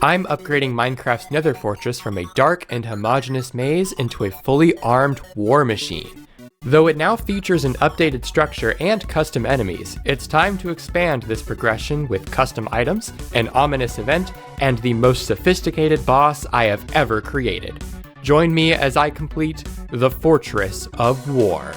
I'm upgrading Minecraft's Nether Fortress from a dark and homogeneous maze into a fully armed war machine. Though it now features an updated structure and custom enemies, it's time to expand this progression with custom items, an ominous event, and the most sophisticated boss I have ever created. Join me as I complete the Fortress of War.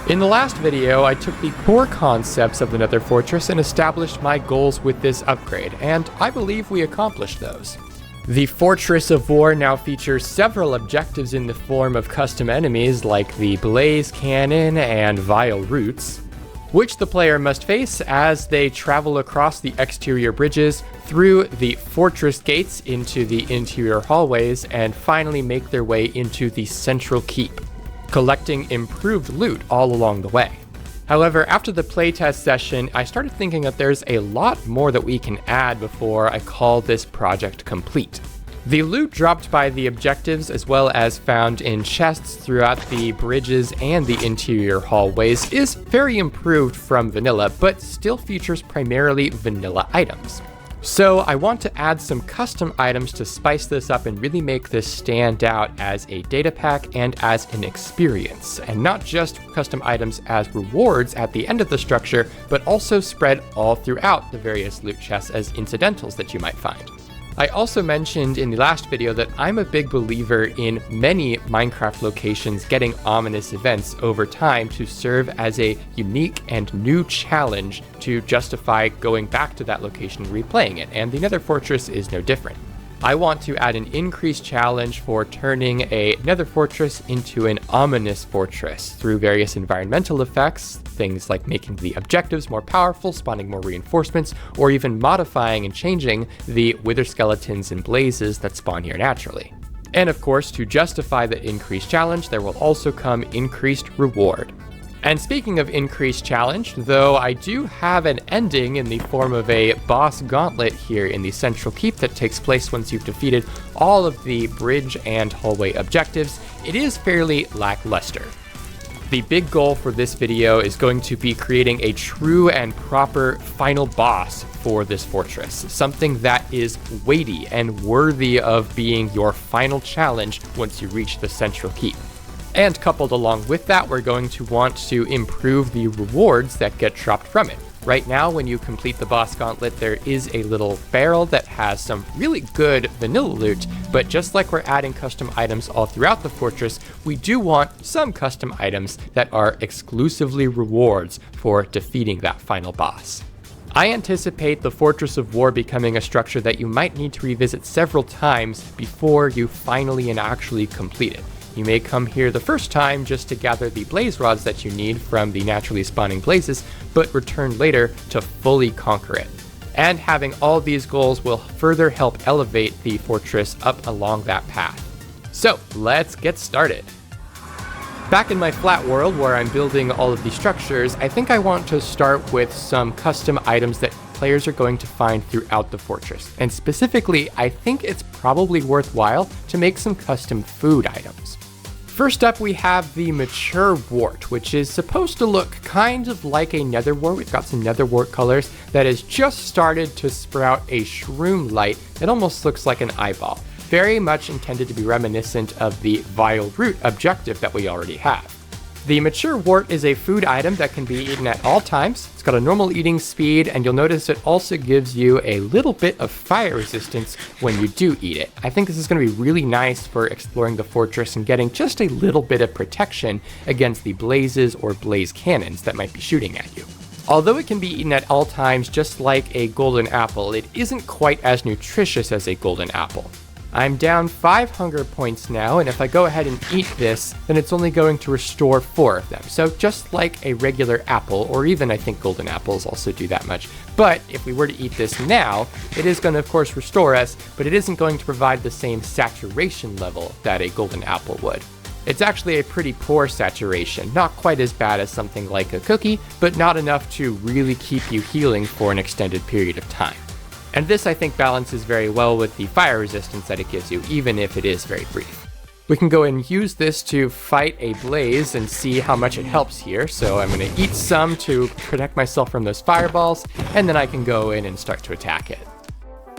In the last video, I took the core concepts of the Nether Fortress and established my goals with this upgrade, and I believe we accomplished those. The Fortress of War now features several objectives in the form of custom enemies like the Blaze Cannon and Vile Roots, which the player must face as they travel across the exterior bridges, through the fortress gates into the interior hallways, and finally make their way into the central keep, collecting improved loot all along the way. However, after the playtest session, I started thinking that there's a lot more that we can add before I call this project complete. The loot dropped by the objectives, as well as found in chests throughout the bridges and the interior hallways, is very improved from vanilla, but still features primarily vanilla items. So I want to add some custom items to spice this up and really make this stand out as a data pack and as an experience, and not just custom items as rewards at the end of the structure, but also spread all throughout the various loot chests as incidentals that you might find. I also mentioned in the last video that I'm a big believer in many Minecraft locations getting ominous events over time to serve as a unique and new challenge to justify going back to that location and replaying it, and the Nether Fortress is no different. I want to add an increased challenge for turning a Nether Fortress into an ominous fortress through various environmental effects, things like making the objectives more powerful, spawning more reinforcements, or even modifying and changing the wither skeletons and blazes that spawn here naturally. And of course, to justify the increased challenge, there will also come increased reward. And speaking of increased challenge, though I do have an ending in the form of a boss gauntlet here in the central keep that takes place once you've defeated all of the bridge and hallway objectives, it is fairly lackluster. The big goal for this video is going to be creating a true and proper final boss for this fortress, something that is weighty and worthy of being your final challenge once you reach the central keep. And coupled along with that, we're going to want to improve the rewards that get dropped from it. Right now, when you complete the boss gauntlet, there is a little barrel that has some really good vanilla loot, but just like we're adding custom items all throughout the fortress, we do want some custom items that are exclusively rewards for defeating that final boss. I anticipate the Fortress of War becoming a structure that you might need to revisit several times before you finally and actually complete it. You may come here the first time just to gather the blaze rods that you need from the naturally spawning blazes, but return later to fully conquer it. And having all these goals will further help elevate the fortress up along that path. So let's get started. Back in my flat world where I'm building all of these structures, I think I want to start with some custom items that players are going to find throughout the fortress. And specifically, I think it's probably worthwhile to make some custom food items. First up, we have the Mature Wart, which is supposed to look kind of like a nether wart. We've got some nether wart colors that has just started to sprout a shroom light that almost looks like an eyeball. Very much intended to be reminiscent of the Vile Root objective that we already have. The Mature Wart is a food item that can be eaten at all times. It's got a normal eating speed, and you'll notice it also gives you a little bit of fire resistance when you do eat it. I think this is going to be really nice for exploring the fortress and getting just a little bit of protection against the blazes or blaze cannons that might be shooting at you. Although it can be eaten at all times just like a golden apple, it isn't quite as nutritious as a golden apple. I'm down 5 hunger points now, and if I go ahead and eat this, then it's only going to restore 4 of them. So just like a regular apple, or even I think golden apples also do that much. But if we were to eat this now, it is going to of course restore us, but it isn't going to provide the same saturation level that a golden apple would. It's actually a pretty poor saturation, not quite as bad as something like a cookie, but not enough to really keep you healing for an extended period of time. And this, I think, balances very well with the fire resistance that it gives you, even if it is very brief. We can go and use this to fight a blaze and see how much it helps here. So I'm going to eat some to protect myself from those fireballs, and then I can go in and start to attack it.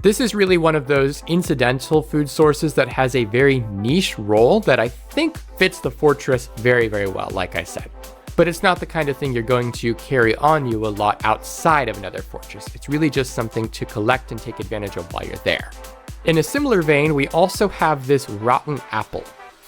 This is really one of those incidental food sources that has a very niche role that I think fits the fortress very, very well, like I said. But it's not the kind of thing you're going to carry on you a lot outside of another fortress. It's really just something to collect and take advantage of while you're there. In a similar vein, we also have this rotten apple.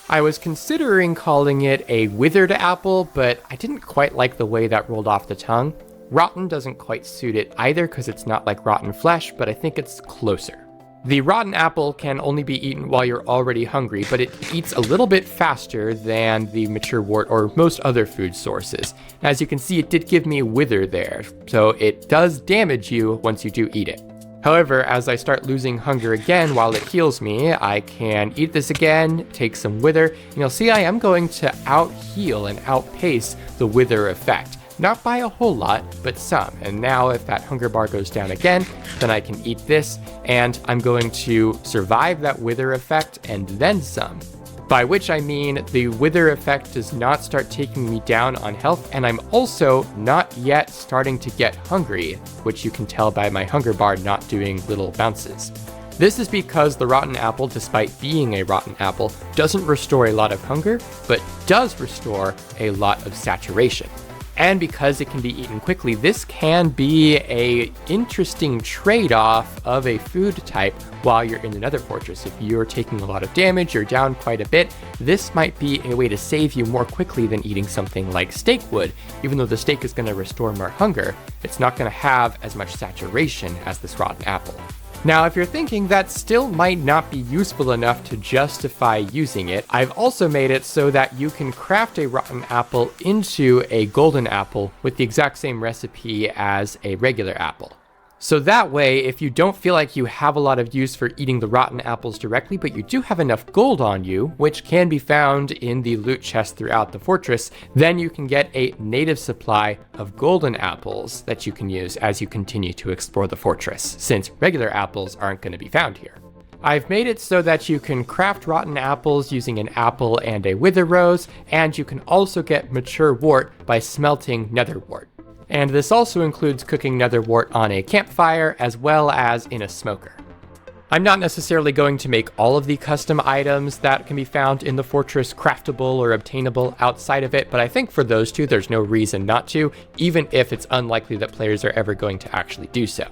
I was considering calling it a withered apple, but I didn't quite like the way that rolled off the tongue. Rotten doesn't quite suit it either because it's not like rotten flesh, but I think it's closer. The rotten apple can only be eaten while you're already hungry, but it eats a little bit faster than the mature wort or most other food sources. As you can see, it did give me a wither there, so it does damage you once you do eat it. However, as I start losing hunger again while it heals me, I can eat this again, take some wither, and you'll see I am going to out-heal and outpace the wither effect. Not by a whole lot, but some. And now if that hunger bar goes down again, then I can eat this, and I'm going to survive that wither effect and then some. By which I mean the wither effect does not start taking me down on health, and I'm also not yet starting to get hungry, which you can tell by my hunger bar not doing little bounces. This is because the rotten apple, despite being a rotten apple, doesn't restore a lot of hunger, but does restore a lot of saturation. And because it can be eaten quickly, this can be an interesting trade-off of a food type while you're in the Nether Fortress. If you're taking a lot of damage, you're down quite a bit, this might be a way to save you more quickly than eating something like steak would. Even though the steak is going to restore more hunger, it's not going to have as much saturation as this rotten apple. Now, if you're thinking that still might not be useful enough to justify using it, I've also made it so that you can craft a rotten apple into a golden apple with the exact same recipe as a regular apple. So that way, if you don't feel like you have a lot of use for eating the rotten apples directly, but you do have enough gold on you, which can be found in the loot chest throughout the fortress, then you can get a native supply of golden apples that you can use as you continue to explore the fortress, since regular apples aren't going to be found here. I've made it so that you can craft rotten apples using an apple and a wither rose, and you can also get mature wort by smelting nether wort. And this also includes cooking nether wort on a campfire as well as in a smoker. I'm not necessarily going to make all of the custom items that can be found in the fortress craftable or obtainable outside of it, but I think for those two there's no reason not to, even if it's unlikely that players are ever going to actually do so.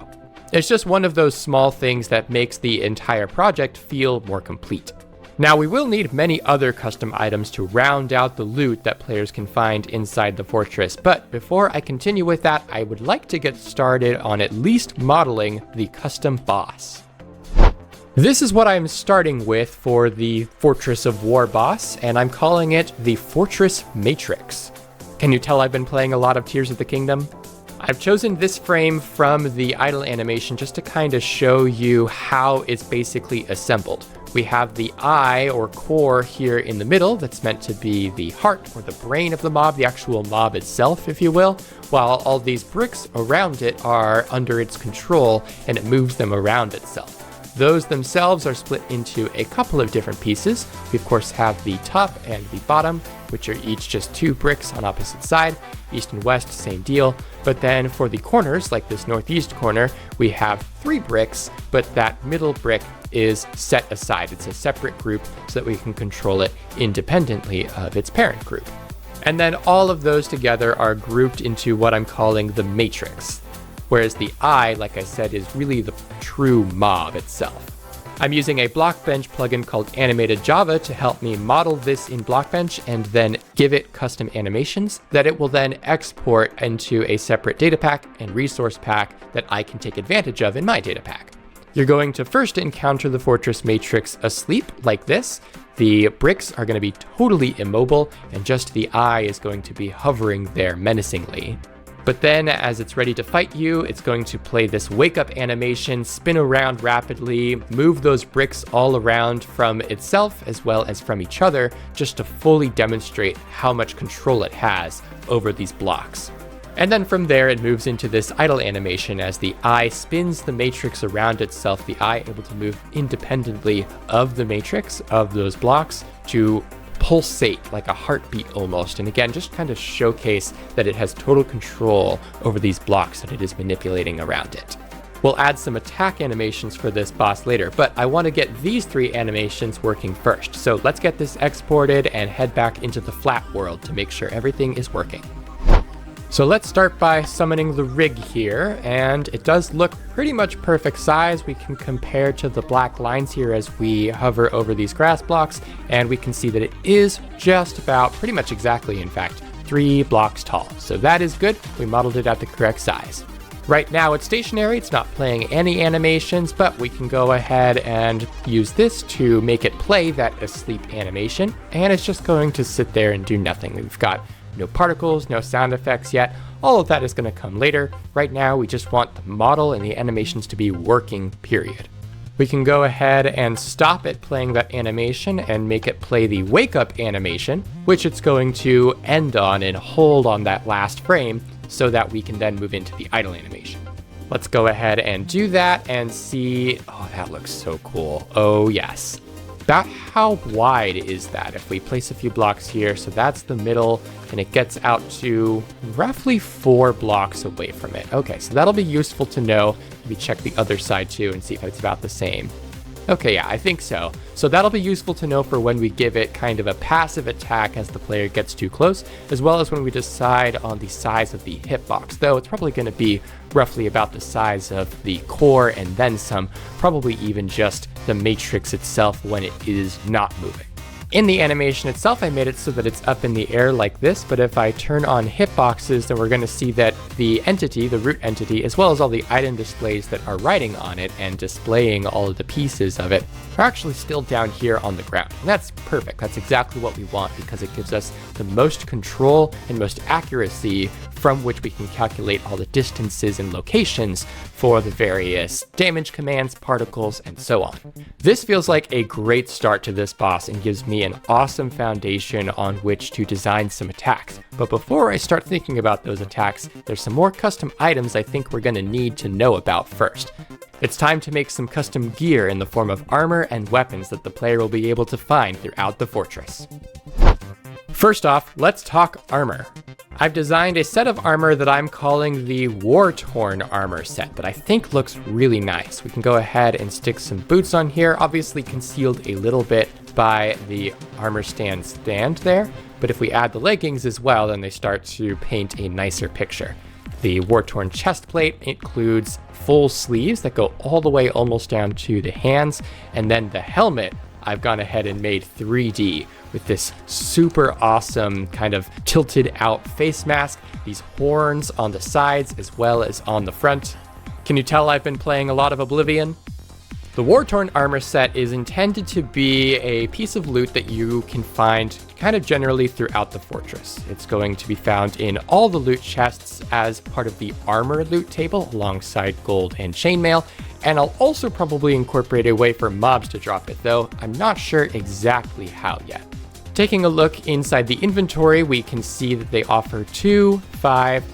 It's just one of those small things that makes the entire project feel more complete. Now, we will need many other custom items to round out the loot that players can find inside the fortress, but before I continue with that, I would like to get started on at least modeling the custom boss. This is what I'm starting with for the Fortress of War boss, and I'm calling it the Fortress Matrix. Can you tell I've been playing a lot of Tears of the Kingdom? I've chosen this frame from the idle animation just to kind of show you how it's basically assembled. We have the eye or core here in the middle that's meant to be the heart or the brain of the mob, the actual mob itself, if you will, while all these bricks around it are under its control and it moves them around itself. Those themselves are split into a couple of different pieces. We of course have the top and the bottom, which are each just 2 bricks on opposite side. East and west, same deal. But then for the corners, like this northeast corner, we have 3 bricks, but that middle brick is set aside. It's a separate group so that we can control it independently of its parent group. And then all of those together are grouped into what I'm calling the matrix. Whereas the eye, like I said, is really the true mob itself. I'm using a Blockbench plugin called Animated Java to help me model this in Blockbench and then give it custom animations that it will then export into a separate data pack and resource pack that I can take advantage of in my data pack. You're going to first encounter the Fortress Matrix asleep, like this. The bricks are going to be totally immobile, and just the eye is going to be hovering there menacingly. But then, as it's ready to fight you, it's going to play this wake-up animation, spin around rapidly, move those bricks all around from itself as well as from each other, just to fully demonstrate how much control it has over these blocks. And then from there, it moves into this idle animation as the eye spins the matrix around itself, the eye able to move independently of the matrix, of those blocks, to pulsate like a heartbeat almost, and again just kind of showcase that it has total control over these blocks that it is manipulating around it. We'll add some attack animations for this boss later, but I want to get these 3 animations working first. So let's get this exported and head back into the flat world to make sure everything is working. So let's start by summoning the rig here, and it does look pretty much perfect size. We can compare to the black lines here as we hover over these grass blocks, and we can see that it is just about, pretty much exactly in fact, 3 blocks tall. So that is good. We modeled it at the correct size. Right now it's stationary, it's not playing any animations, but we can go ahead and use this to make it play that asleep animation, and it's just going to sit there and do nothing. We've got no particles, no sound effects yet. All of that is going to come later. Right now we just want the model and the animations to be working, period. We can go ahead and stop it playing that animation and make it play the wake up animation, which it's going to end on and hold on that last frame, so that we can then move into the idle animation. Let's go ahead and do that and see. Oh, that looks so cool. Oh yes. About how wide is that? If we place a few blocks here, so that's the middle, and it gets out to roughly 4 blocks away from it. Okay, so that'll be useful to know. Maybe check the other side too and see if it's about the same. Okay, yeah, I think so. So that'll be useful to know for when we give it kind of a passive attack as the player gets too close, as well as when we decide on the size of the hitbox, though it's probably going to be roughly about the size of the core and then some, probably even just the matrix itself when it is not moving. In the animation itself, I made it so that it's up in the air like this, but if I turn on hitboxes, then we're going to see that the entity, the root entity, as well as all the item displays that are writing on it and displaying all of the pieces of it, are actually still down here on the ground. And that's perfect. That's exactly what we want because it gives us the most control and most accuracy from which we can calculate all the distances and locations for the various damage commands, particles, and so on. This feels like a great start to this boss and gives me an awesome foundation on which to design some attacks. But before I start thinking about those attacks, there's some more custom items I think we're going to need to know about first. It's time to make some custom gear in the form of armor and weapons that the player will be able to find throughout the fortress. First off, let's talk armor. I've designed a set of armor that I'm calling the Wartorn armor set that I think looks really nice. We can go ahead and stick some boots on here, obviously concealed a little bit by the armor stand there, but if we add the leggings as well, then they start to paint a nicer picture. The Wartorn chest plate includes full sleeves that go all the way almost down to the hands, and then the helmet I've gone ahead and made 3D with this super awesome kind of tilted out face mask, these horns on the sides as well as on the front. Can you tell I've been playing a lot of Oblivion? The Wartorn armor set is intended to be a piece of loot that you can find kind of generally throughout the fortress. It's going to be found in all the loot chests as part of the armor loot table alongside gold and chainmail, and I'll also probably incorporate a way for mobs to drop it, though I'm not sure exactly how yet. Taking a look inside the inventory, we can see that they offer 2, 5,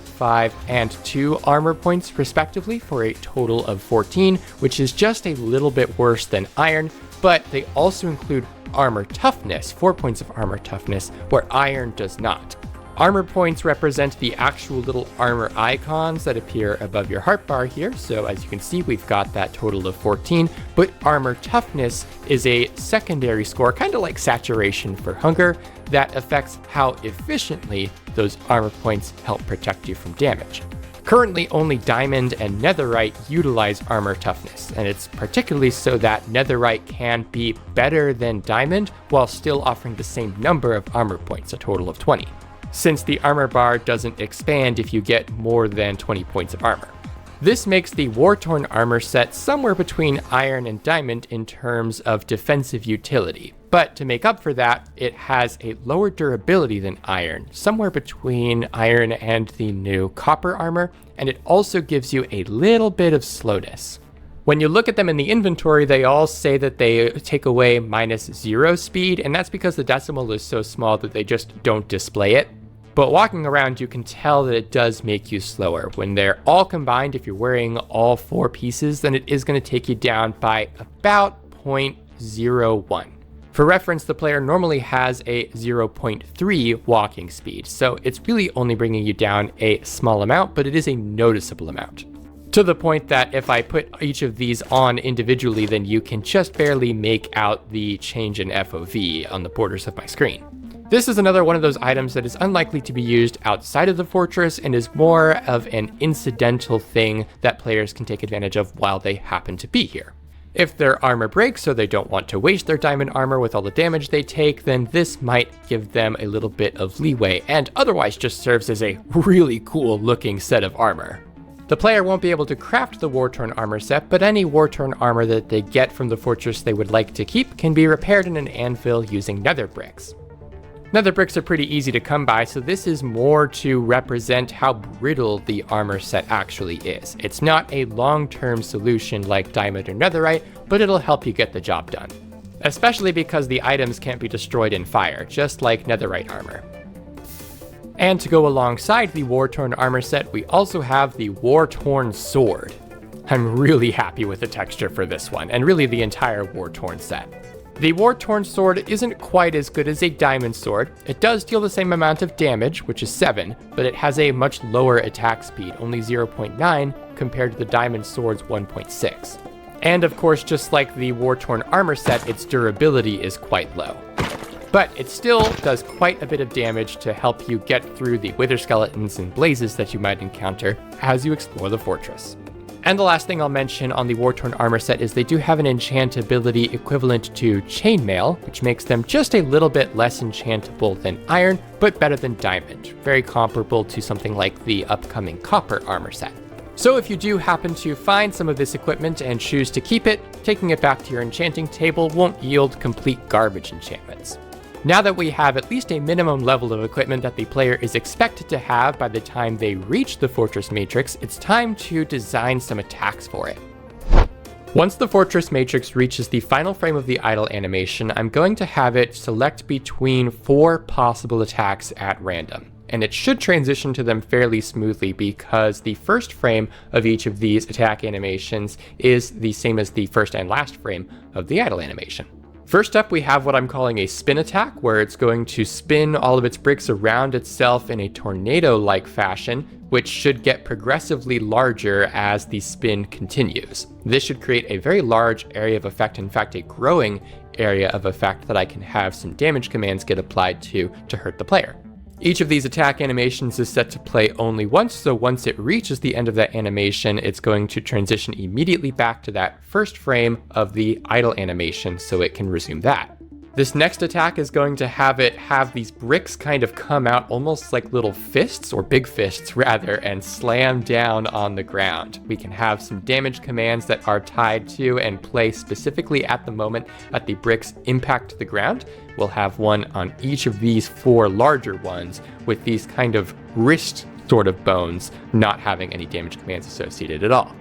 and 2 armor points respectively for a total of 14, which is just a little bit worse than iron, but they also include armor toughness, 4 points of armor toughness, where iron does not. Armor points represent the actual little armor icons that appear above your heart bar here, so as you can see we've got that total of 14, but armor toughness is a secondary score, kind of like saturation for hunger, that affects how efficiently those armor points help protect you from damage. Currently, only Diamond and Netherite utilize armor toughness, and it's particularly so that Netherite can be better than Diamond while still offering the same number of armor points, a total of 20, since the armor bar doesn't expand if you get more than 20 points of armor. This makes the Wartorn armor set somewhere between Iron and Diamond in terms of defensive utility. But to make up for that, it has a lower durability than Iron, somewhere between Iron and the new Copper armor, and it also gives you a little bit of slowness. When you look at them in the inventory, they all say that they take away -0 speed, and that's because the decimal is so small that they just don't display it. But walking around, you can tell that it does make you slower. When they're all combined, if you're wearing all 4 pieces, then it is going to take you down by about 0.01. For reference, the player normally has a 0.3 walking speed, so it's really only bringing you down a small amount, but it is a noticeable amount. To the point that if I put each of these on individually, then you can just barely make out the change in FOV on the borders of my screen. This is another one of those items that is unlikely to be used outside of the fortress and is more of an incidental thing that players can take advantage of while they happen to be here. If their armor breaks or they don't want to waste their diamond armor with all the damage they take, then this might give them a little bit of leeway and otherwise just serves as a really cool looking set of armor. The player won't be able to craft the Wartorn armor set, but any Wartorn armor that they get from the fortress they would like to keep can be repaired in an anvil using nether bricks. Nether bricks are pretty easy to come by, so this is more to represent how brittle the armor set actually is. It's not a long-term solution like diamond or netherite, but it'll help you get the job done. Especially because the items can't be destroyed in fire, just like netherite armor. And to go alongside the Wartorn armor set, we also have the Wartorn sword. I'm really happy with the texture for this one, and really the entire Wartorn set. The Wartorn sword isn't quite as good as a diamond sword. It does deal the same amount of damage, which is 7, but it has a much lower attack speed, only 0.9 compared to the diamond sword's 1.6. And of course, just like the Wartorn armor set, its durability is quite low. But it still does quite a bit of damage to help you get through the wither skeletons and blazes that you might encounter as you explore the fortress. And the last thing I'll mention on the Wartorn armor set is they do have an enchantability equivalent to chainmail, which makes them just a little bit less enchantable than iron, but better than diamond, very comparable to something like the upcoming copper armor set. So if you do happen to find some of this equipment and choose to keep it, taking it back to your enchanting table won't yield complete garbage enchantments. Now that we have at least a minimum level of equipment that the player is expected to have by the time they reach the Fortress Matrix, it's time to design some attacks for it. Once the Fortress Matrix reaches the final frame of the idle animation, I'm going to have it select between 4 possible attacks at random. And it should transition to them fairly smoothly because the first frame of each of these attack animations is the same as the first and last frame of the idle animation. First up, we have what I'm calling a spin attack, where it's going to spin all of its bricks around itself in a tornado-like fashion, which should get progressively larger as the spin continues. This should create a very large area of effect, in fact, a growing area of effect that I can have some damage commands get applied to hurt the player. Each of these attack animations is set to play only once, so once it reaches the end of that animation, it's going to transition immediately back to that first frame of the idle animation so it can resume that. This next attack is going to have it have these bricks kind of come out almost like little fists, or big fists rather, and slam down on the ground. We can have some damage commands that are tied to and play specifically at the moment that the bricks impact the ground. We'll have one on each of these 4 larger ones with these kind of wrist sort of bones not having any damage commands associated at all.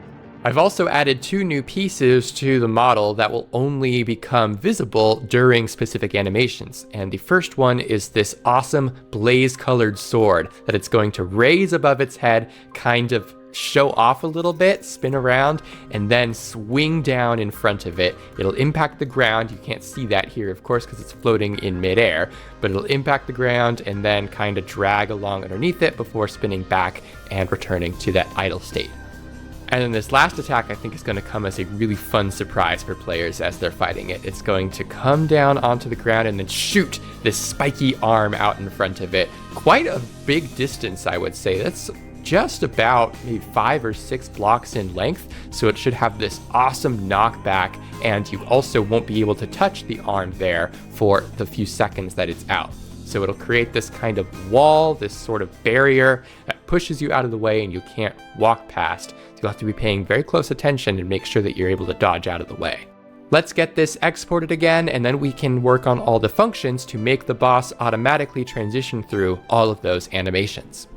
I've also added 2 new pieces to the model that will only become visible during specific animations. And the first one is this awesome blaze-colored sword that it's going to raise above its head, kind of show off a little bit, spin around, and then swing down in front of it. It'll impact the ground. You can't see that here, of course, because it's floating in midair, but it'll impact the ground and then kind of drag along underneath it before spinning back and returning to that idle state. And then this last attack I think is going to come as a really fun surprise for players as they're fighting it. It's going to come down onto the ground and then shoot this spiky arm out in front of it. Quite a big distance, I would say. That's just about maybe 5 or 6 blocks in length, so it should have this awesome knockback, and you also won't be able to touch the arm there for the few seconds that it's out. So it'll create this kind of wall, this sort of barrier that pushes you out of the way and you can't walk past. So you'll have to be paying very close attention and make sure that you're able to dodge out of the way. Let's get this exported again, and then we can work on all the functions to make the boss automatically transition through all of those animations.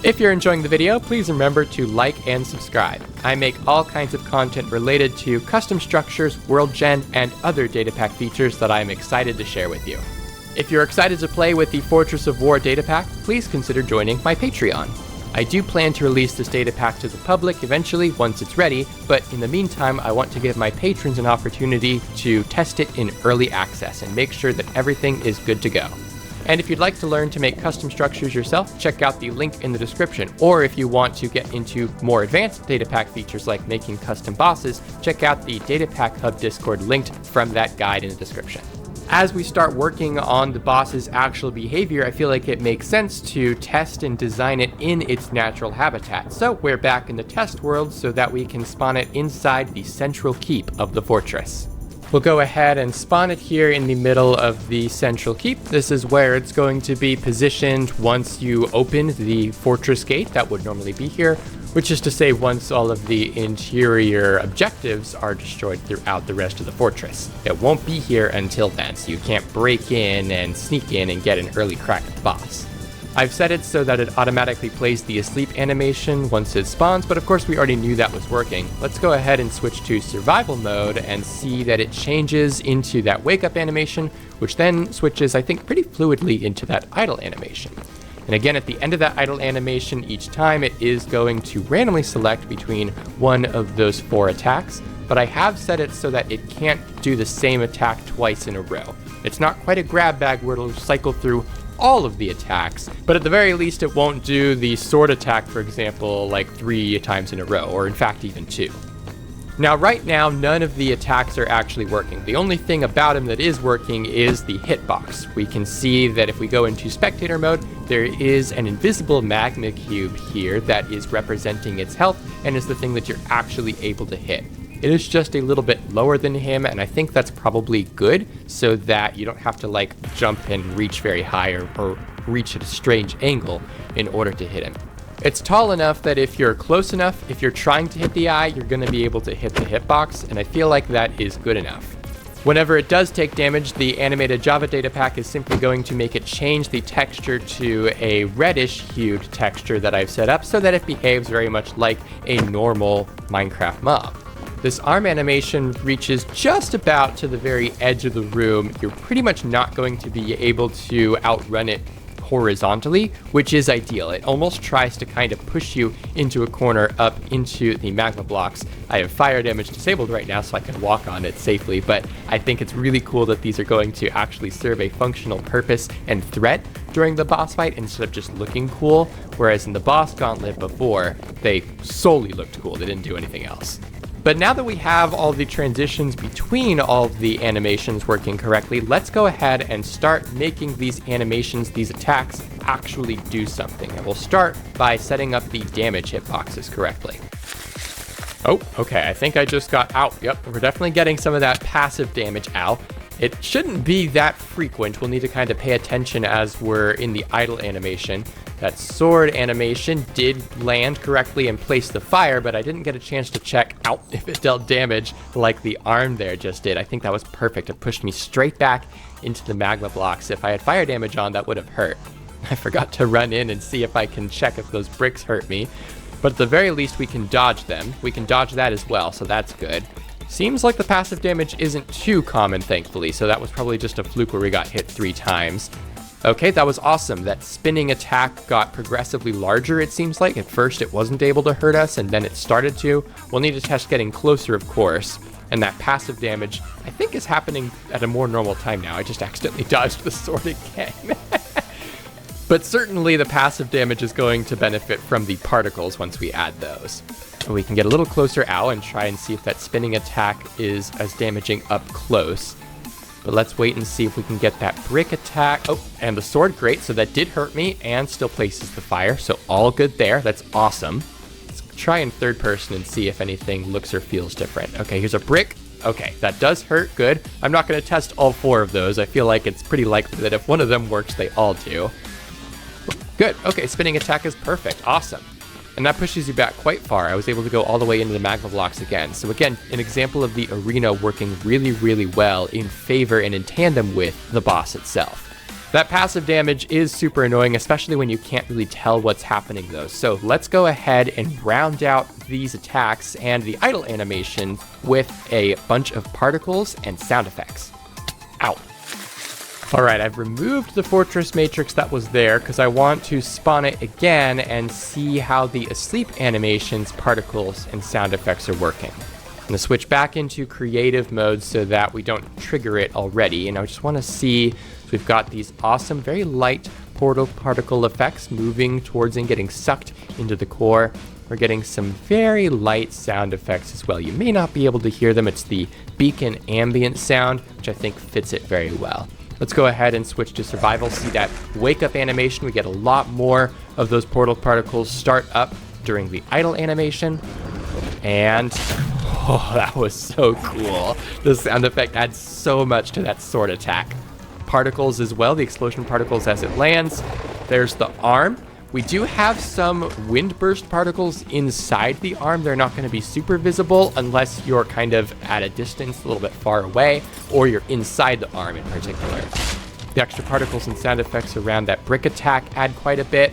If you're enjoying the video, please remember to like and subscribe. I make all kinds of content related to custom structures, world gen, and other datapack features that I'm excited to share with you. If you're excited to play with the Fortress of War datapack, please consider joining my Patreon. I do plan to release this datapack to the public eventually once it's ready, but in the meantime, I want to give my patrons an opportunity to test it in early access and make sure that everything is good to go. And if you'd like to learn to make custom structures yourself, check out the link in the description. Or if you want to get into more advanced data pack features like making custom bosses, check out the Data Pack Hub Discord linked from that guide in the description. As we start working on the boss's actual behavior, I feel like it makes sense to test and design it in its natural habitat. So we're back in the test world so that we can spawn it inside the central keep of the fortress. We'll go ahead and spawn it here in the middle of the central keep. This is where it's going to be positioned once you open the fortress gate that would normally be here, which is to say once all of the interior objectives are destroyed throughout the rest of the fortress. It won't be here until then, so you can't break in and sneak in and get an early crack at the boss. I've set it so that it automatically plays the asleep animation once it spawns, but of course we already knew that was working. Let's go ahead and switch to survival mode and see that it changes into that wake up animation, which then switches, I think, pretty fluidly into that idle animation. And again, at the end of that idle animation, each time it is going to randomly select between one of those 4 attacks, but I have set it so that it can't do the same attack twice in a row. It's not quite a grab bag where it'll cycle through all of the attacks, but at the very least it won't do the sword attack, for example, like 3 times in a row, or in fact even 2. Now right now, none of the attacks are actually working. The only thing about him that is working is the hitbox. We can see that if we go into spectator mode, there is an invisible magma cube here that is representing its health and is the thing that you're actually able to hit. It is just a little bit lower than him, and I think that's probably good so that you don't have to like jump and reach very high or reach at a strange angle in order to hit him. It's tall enough that if you're close enough, if you're trying to hit the eye, you're going to be able to hit the hitbox, and I feel like that is good enough. Whenever it does take damage, the animated Java data pack is simply going to make it change the texture to a reddish hued texture that I've set up so that it behaves very much like a normal Minecraft mob. This arm animation reaches just about to the very edge of the room. You're pretty much not going to be able to outrun it horizontally, which is ideal. It almost tries to kind of push you into a corner up into the magma blocks. I have fire damage disabled right now so I can walk on it safely, but I think it's really cool that these are going to actually serve a functional purpose and threat during the boss fight instead of just looking cool, whereas in the boss gauntlet before, they solely looked cool. They didn't do anything else. But now that we have all the transitions between all of the animations working correctly, let's go ahead and start making these animations, these attacks, actually do something. And we'll start by setting up the damage hitboxes correctly. Oh, okay, I think I just got out. Yep, we're definitely getting some of that passive damage out. It shouldn't be that frequent. We'll need to kind of pay attention as we're in the idle animation. That sword animation did land correctly and place the fire, but I didn't get a chance to check out if it dealt damage like the arm there just did. I think that was perfect. It pushed me straight back into the magma blocks. If I had fire damage on, that would have hurt. I forgot to run in and see if I can check if those bricks hurt me. But at the very least, we can dodge them. We can dodge that as well, so that's good. Seems like the passive damage isn't too common, thankfully, so that was probably just a fluke where we got hit 3 times. Okay, that was awesome. That spinning attack got progressively larger, it seems like. At first, it wasn't able to hurt us, and then it started to. We'll need to test getting closer, of course. And that passive damage, I think, is happening at a more normal time now. I just accidentally dodged the sword again. But certainly, the passive damage is going to benefit from the particles once we add those. And we can get a little closer out and try and see if that spinning attack is as damaging up close. But let's wait and see if we can get that brick attack. Oh, and the sword, great. So that did hurt me and still places the fire. So all good there. That's awesome. Let's try in third person and see if anything looks or feels different. Okay, here's a brick. Okay, that does hurt. Good. I'm not going to test all 4 of those. I feel like it's pretty likely that if one of them works, they all do. Good. Okay, spinning attack is perfect. Awesome. And that pushes you back quite far. I was able to go all the way into the magma blocks again. So again, an example of the arena working really, really well in favor and in tandem with the boss itself. That passive damage is super annoying, especially when you can't really tell what's happening though. So let's go ahead and round out these attacks and the idle animation with a bunch of particles and sound effects. Ow. Alright, I've removed the fortress matrix that was there because I want to spawn it again and see how the asleep animations, particles, and sound effects are working. I'm going to switch back into creative mode so that we don't trigger it already, and I just want to see we've got these awesome, very light portal particle effects moving towards and getting sucked into the core. We're getting some very light sound effects as well. You may not be able to hear them. It's the beacon ambient sound, which I think fits it very well. Let's go ahead and switch to survival. See that wake up animation. We get a lot more of those portal particles start up during the idle animation. And oh, that was so cool. The sound effect adds so much to that sword attack. Particles as well, the explosion particles as it lands. There's the arm. We do have some wind burst particles inside the arm. They're not going to be super visible unless you're kind of at a distance, a little bit far away, or you're inside the arm in particular. The extra particles and sound effects around that brick attack add quite a bit.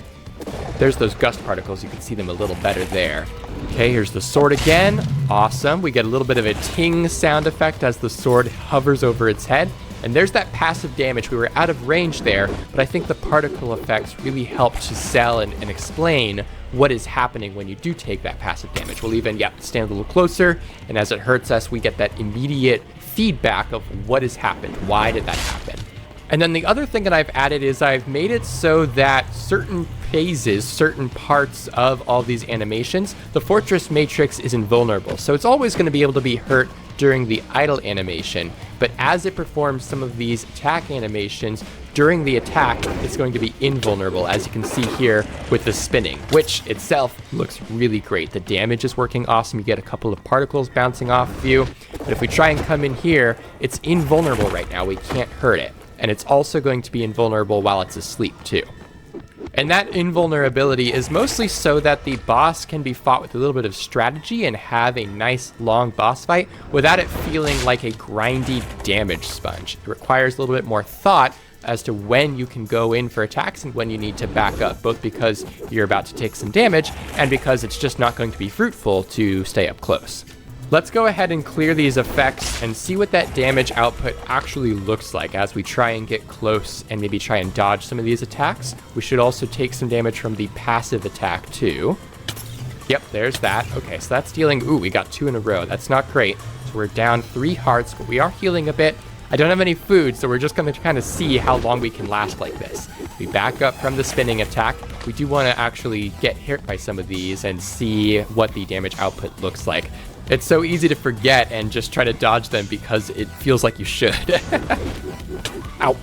There's those gust particles. You can see them a little better there. Okay, here's the sword again. Awesome. We get a little bit of a ting sound effect as the sword hovers over its head. And there's that passive damage. We were out of range there, but I think the particle effects really help to sell and explain what is happening when you do take that passive damage. We'll even, stand a little closer, and as it hurts us, we get that immediate feedback of what has happened. Why did that happen? And then the other thing that I've added is I've made it so that certain phases, certain parts of all these animations, the Fortress Matrix is invulnerable. So it's always going to be able to be hurt during the idle animation, but as it performs some of these attack animations, during the attack, it's going to be invulnerable, as you can see here with the spinning, which itself looks really great. The damage is working awesome. You get a couple of particles bouncing off of you, but if we try and come in here, it's invulnerable right now. We can't hurt it, and it's also going to be invulnerable while it's asleep too. And that invulnerability is mostly so that the boss can be fought with a little bit of strategy and have a nice long boss fight without it feeling like a grindy damage sponge. It requires a little bit more thought as to when you can go in for attacks and when you need to back up, both because you're about to take some damage and because it's just not going to be fruitful to stay up close. Let's go ahead and clear these effects and see what that damage output actually looks like as we try and get close and maybe try and dodge some of these attacks. We should also take some damage from the passive attack too. Yep, there's that. Okay, so that's dealing, we got 2 in a row. That's not great. So we're down 3 hearts, but we are healing a bit. I don't have any food, so we're just going to kind of see how long we can last like this. We back up from the spinning attack. We do want to actually get hit by some of these and see what the damage output looks like. It's so easy to forget and just try to dodge them because it feels like you should. Ow.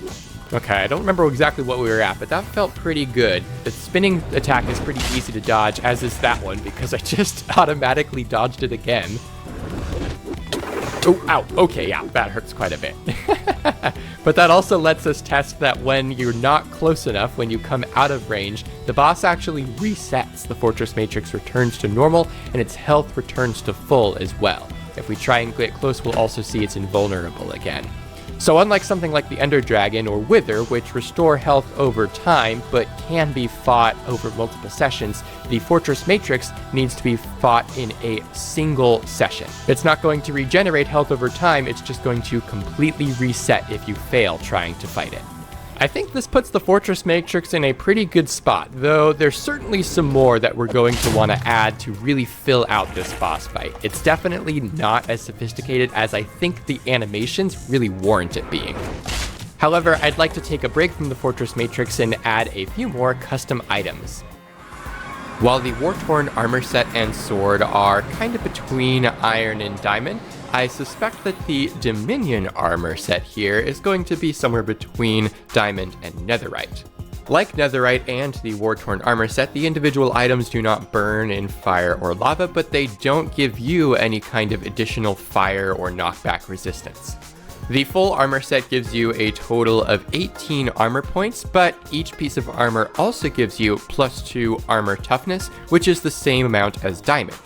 Okay, I don't remember exactly what we were at, but that felt pretty good. The spinning attack is pretty easy to dodge, as is that one, because I just automatically dodged it again. Oh, ow. Okay, yeah, that hurts quite a bit. But that also lets us test that when you're not close enough, when you come out of range, the boss actually resets. The Fortress Matrix returns to normal, and its health returns to full as well. If we try and get close, we'll also see it's invulnerable again. So unlike something like the Ender Dragon or Wither, which restore health over time, but can be fought over multiple sessions, the Fortress Matrix needs to be fought in a single session. It's not going to regenerate health over time, it's just going to completely reset if you fail trying to fight it. I think this puts the Fortress Matrix in a pretty good spot, though there's certainly some more that we're going to want to add to really fill out this boss fight. It's definitely not as sophisticated as I think the animations really warrant it being. However, I'd like to take a break from the Fortress Matrix and add a few more custom items. While the Wartorn armor set and sword are kind of between iron and diamond, I suspect that the Dominion armor set here is going to be somewhere between diamond and netherite. Like netherite and the Wartorn armor set, the individual items do not burn in fire or lava, but they don't give you any kind of additional fire or knockback resistance. The full armor set gives you a total of 18 armor points, but each piece of armor also gives you +2 armor toughness, which is the same amount as diamond.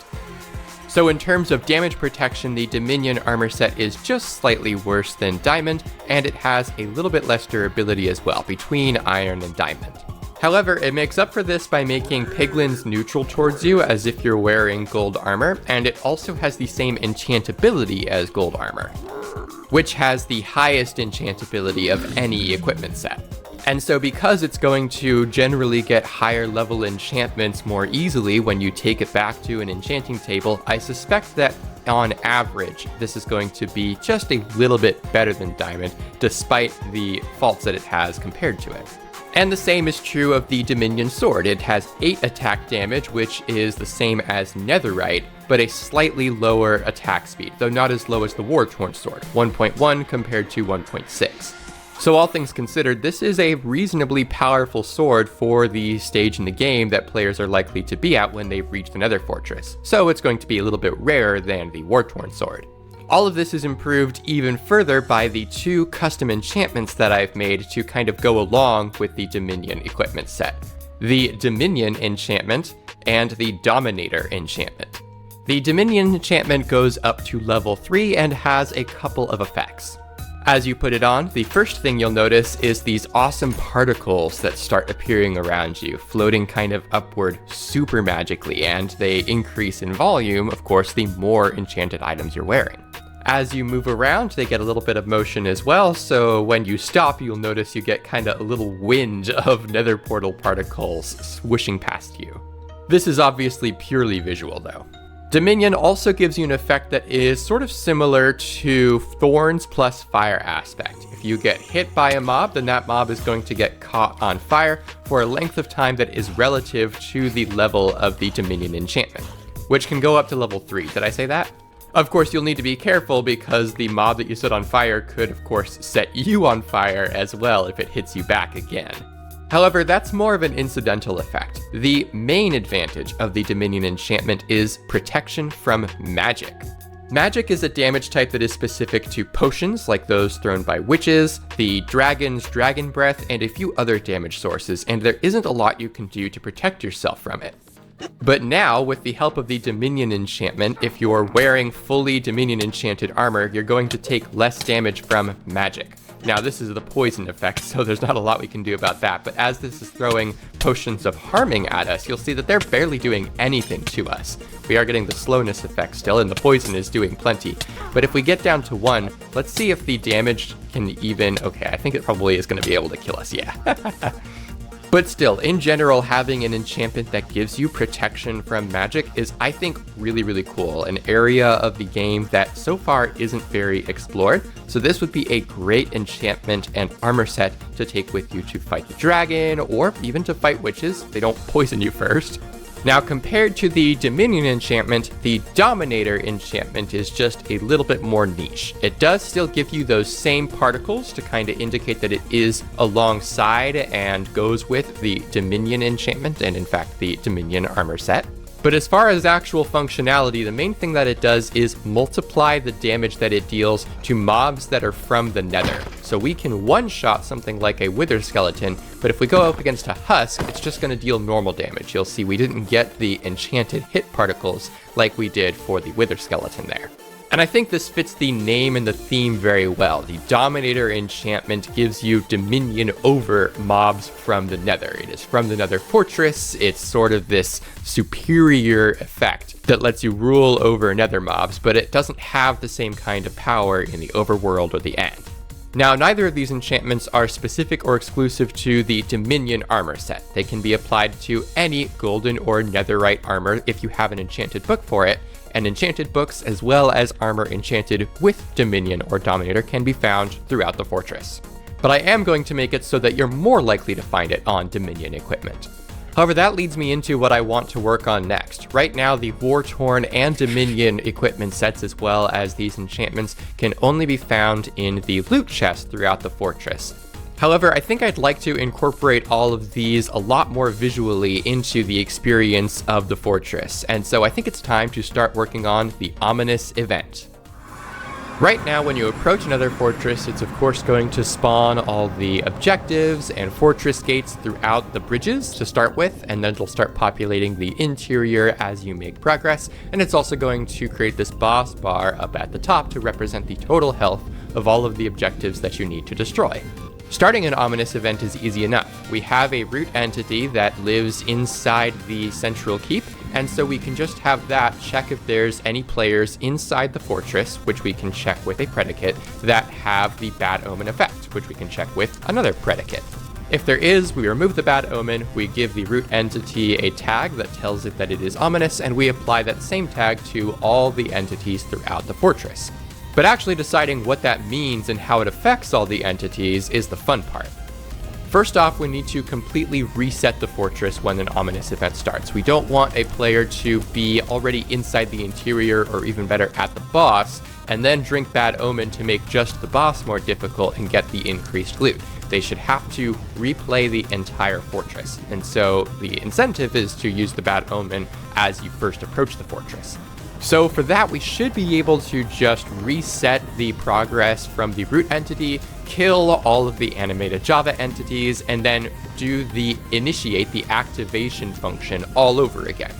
So in terms of damage protection, the Dominion armor set is just slightly worse than diamond, and it has a little bit less durability as well, between iron and diamond. However, it makes up for this by making piglins neutral towards you as if you're wearing gold armor, and it also has the same enchantability as gold armor, which has the highest enchantability of any equipment set. And so because it's going to generally get higher level enchantments more easily when you take it back to an enchanting table, I suspect that on average, this is going to be just a little bit better than diamond, despite the faults that it has compared to it. And the same is true of the Dominion Sword. It has 8 attack damage, which is the same as Netherite, but a slightly lower attack speed, though not as low as the Wartorn Sword, 1.1 compared to 1.6. So all things considered, this is a reasonably powerful sword for the stage in the game that players are likely to be at when they reach the Nether Fortress, so it's going to be a little bit rarer than the Wartorn Sword. All of this is improved even further by the 2 custom enchantments that I've made to kind of go along with the Dominion equipment set. The Dominion enchantment and the Dominator enchantment. The Dominion enchantment goes up to level 3 and has a couple of effects. As you put it on, the first thing you'll notice is these awesome particles that start appearing around you, floating kind of upward super magically, and they increase in volume, of course, the more enchanted items you're wearing. As you move around, they get a little bit of motion as well, so when you stop, you'll notice you get kind of a little wind of nether portal particles swooshing past you. This is obviously purely visual though. Dominion also gives you an effect that is sort of similar to Thorns plus Fire aspect. If you get hit by a mob, then that mob is going to get caught on fire for a length of time that is relative to the level of the Dominion enchantment, which can go up to level 3. Did I say that? Of course, you'll need to be careful because the mob that you set on fire could, of course, set you on fire as well if it hits you back again. However, that's more of an incidental effect. The main advantage of the Dominion enchantment is protection from magic. Magic is a damage type that is specific to potions, like those thrown by witches, the dragon's dragon breath, and a few other damage sources, and there isn't a lot you can do to protect yourself from it. But now, with the help of the Dominion enchantment, if you're wearing fully Dominion enchanted armor, you're going to take less damage from magic. Now, this is the poison effect, so there's not a lot we can do about that, but as this is throwing potions of harming at us, you'll see that they're barely doing anything to us. We are getting the slowness effect still, and the poison is doing plenty. But if we get down to 1, let's see if the damage can even... Okay, I think it probably is going to be able to kill us, yeah. But still, in general, having an enchantment that gives you protection from magic is, I think, really, really cool. An area of the game that so far isn't very explored. So this would be a great enchantment and armor set to take with you to fight the dragon, or even to fight witches. They don't poison you first. Now, compared to the Dominion enchantment, the Dominator enchantment is just a little bit more niche. It does still give you those same particles to kind of indicate that it is alongside and goes with the Dominion enchantment, and in fact the Dominion armor set. But as far as actual functionality, the main thing that it does is multiply the damage that it deals to mobs that are from the Nether. So we can one-shot something like a Wither Skeleton, but if we go up against a Husk, it's just going to deal normal damage. You'll see we didn't get the enchanted hit particles like we did for the Wither Skeleton there. And I think this fits the name and the theme very well. The Dominator enchantment gives you dominion over mobs from the Nether. It is from the Nether Fortress. It's sort of this superior effect that lets you rule over Nether mobs, but it doesn't have the same kind of power in the overworld or the end. Now, neither of these enchantments are specific or exclusive to the Dominion armor set. They can be applied to any golden or netherite armor if you have an enchanted book for it, and enchanted books as well as armor enchanted with Dominion or Dominator can be found throughout the fortress. But I am going to make it so that you're more likely to find it on Dominion equipment. However, that leads me into what I want to work on next. Right now, the Wartorn and Dominion equipment sets as well as these enchantments can only be found in the loot chest throughout the fortress. However, I think I'd like to incorporate all of these a lot more visually into the experience of the fortress, and so I think it's time to start working on the ominous event. Right now, when you approach another fortress, it's of course going to spawn all the objectives and fortress gates throughout the bridges to start with, and then it'll start populating the interior as you make progress, and it's also going to create this boss bar up at the top to represent the total health of all of the objectives that you need to destroy. Starting an ominous event is easy enough. We have a root entity that lives inside the central keep, and so we can just have that check if there's any players inside the fortress, which we can check with a predicate, that have the bad omen effect, which we can check with another predicate. If there is, we remove the bad omen, we give the root entity a tag that tells it that it is ominous, and we apply that same tag to all the entities throughout the fortress. But actually deciding what that means and how it affects all the entities is the fun part. First off, we need to completely reset the fortress when an ominous event starts. We don't want a player to be already inside the interior or even better at the boss, and then drink bad omen to make just the boss more difficult and get the increased loot. They should have to replay the entire fortress, and so the incentive is to use the bad omen as you first approach the fortress. So for that, we should be able to just reset the progress from the root entity, kill all of the animated Java entities, and then initiate the activation function all over again.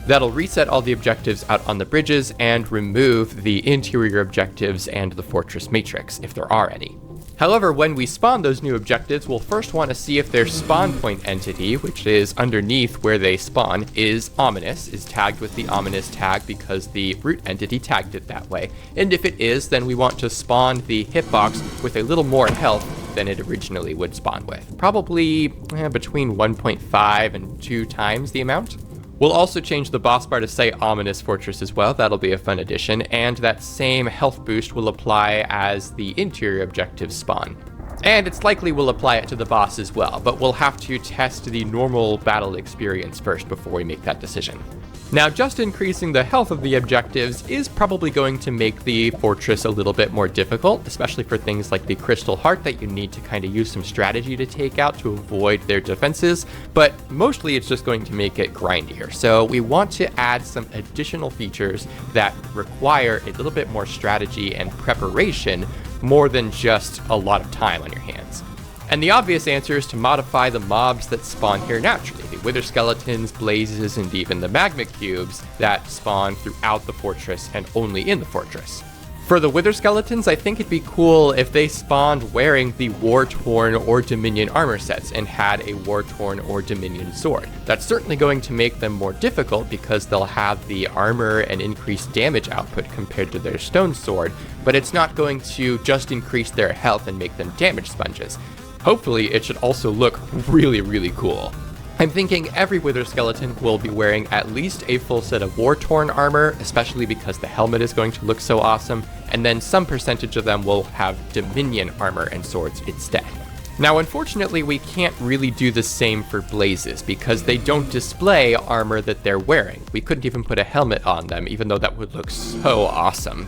That'll reset all the objectives out on the bridges and remove the interior objectives and the fortress matrix, if there are any. However, when we spawn those new objectives, we'll first want to see if their spawn point entity, which is underneath where they spawn, is ominous, is tagged with the ominous tag because the root entity tagged it that way. And if it is, then we want to spawn the hitbox with a little more health than it originally would spawn with. Probably between 1.5 and 2 times the amount. We'll also change the boss bar to say Ominous Fortress as well, that'll be a fun addition, and that same health boost will apply as the interior objectives spawn. And it's likely we'll apply it to the boss as well, but we'll have to test the normal battle experience first before we make that decision. Now, just increasing the health of the objectives is probably going to make the fortress a little bit more difficult, especially for things like the Crystal Heart that you need to kind of use some strategy to take out to avoid their defenses, but mostly it's just going to make it grindier. So we want to add some additional features that require a little bit more strategy and preparation more than just a lot of time on your hands. And the obvious answer is to modify the mobs that spawn here naturally, the Wither Skeletons, Blazes, and even the Magma Cubes that spawn throughout the fortress and only in the fortress. For the Wither Skeletons, I think it'd be cool if they spawned wearing the Wartorn or Dominion armor sets and had a Wartorn or Dominion sword. That's certainly going to make them more difficult because they'll have the armor and increased damage output compared to their stone sword, but it's not going to just increase their health and make them damage sponges. Hopefully, it should also look really, really cool. I'm thinking every Wither Skeleton will be wearing at least a full set of Wartorn armor, especially because the helmet is going to look so awesome, and then some percentage of them will have Dominion armor and swords instead. Now, unfortunately, we can't really do the same for Blazes because they don't display armor that they're wearing. We couldn't even put a helmet on them, even though that would look so awesome.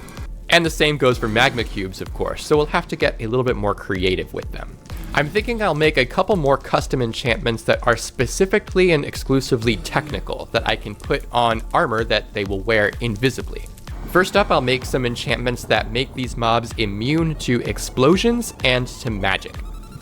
And the same goes for Magma Cubes, of course, so we'll have to get a little bit more creative with them. I'm thinking I'll make a couple more custom enchantments that are specifically and exclusively technical that I can put on armor that they will wear invisibly. First up, I'll make some enchantments that make these mobs immune to explosions and to magic.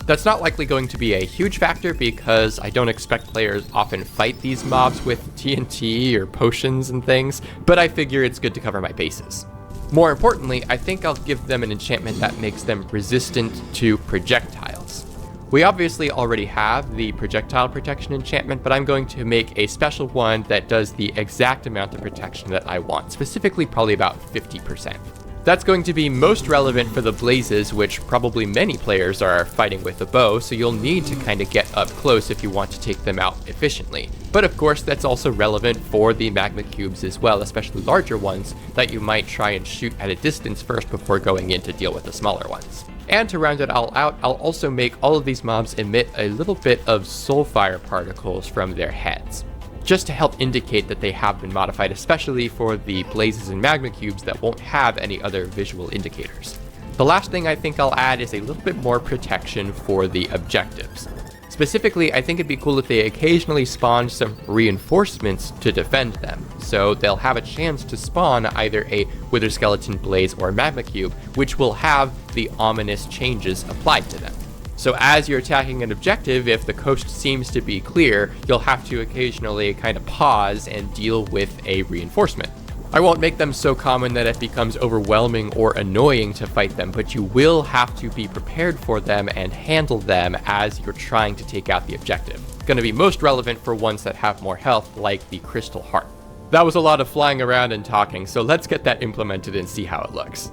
That's not likely going to be a huge factor because I don't expect players often fight these mobs with TNT or potions and things, but I figure it's good to cover my bases. More importantly, I think I'll give them an enchantment that makes them resistant to projectiles. We obviously already have the projectile protection enchantment, but I'm going to make a special one that does the exact amount of protection that I want, specifically probably about 50%. That's going to be most relevant for the Blazes, which probably many players are fighting with a bow, so you'll need to kind of get up close if you want to take them out efficiently. But of course, that's also relevant for the Magma Cubes as well, especially larger ones that you might try and shoot at a distance first before going in to deal with the smaller ones. And to round it all out, I'll also make all of these mobs emit a little bit of soulfire particles from their heads, just to help indicate that they have been modified, especially for the Blazes and Magma Cubes that won't have any other visual indicators. The last thing I think I'll add is a little bit more protection for the objectives. Specifically, I think it'd be cool if they occasionally spawn some reinforcements to defend them, so they'll have a chance to spawn either a Wither Skeleton, Blaze, or Magma Cube, which will have the ominous changes applied to them. So as you're attacking an objective, if the coast seems to be clear, you'll have to occasionally kind of pause and deal with a reinforcement. I won't make them so common that it becomes overwhelming or annoying to fight them, but you will have to be prepared for them and handle them as you're trying to take out the objective. It's going to be most relevant for ones that have more health, like the Crystal Heart. That was a lot of flying around and talking, so let's get that implemented and see how it looks.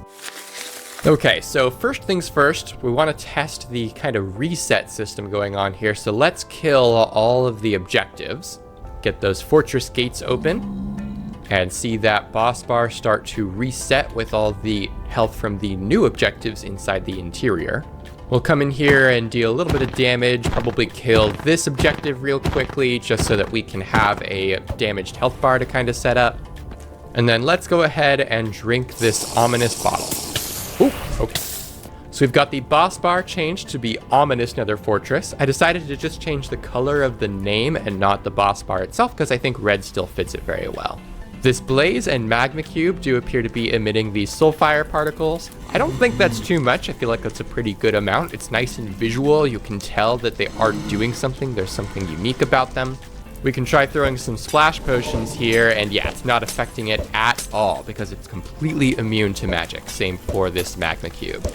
Okay, so first things first, we want to test the kind of reset system going on here. So let's kill all of the objectives, get those fortress gates open, and see that boss bar start to reset with all the health from the new objectives inside the interior. We'll come in here and deal a little bit of damage, probably kill this objective real quickly, just so that we can have a damaged health bar to kind of set up. And then let's go ahead and drink this ominous bottle. Ooh, okay. So we've got the boss bar changed to be Ominous Nether Fortress. I decided to just change the color of the name and not the boss bar itself because I think red still fits it very well. This blaze and magma cube do appear to be emitting these soulfire particles. I don't think that's too much. I feel like that's a pretty good amount. It's nice and visual. You can tell that they are doing something. There's something unique about them. We can try throwing some splash potions here, and yeah, it's not affecting it at all because it's completely immune to magic. Same for this magma cube.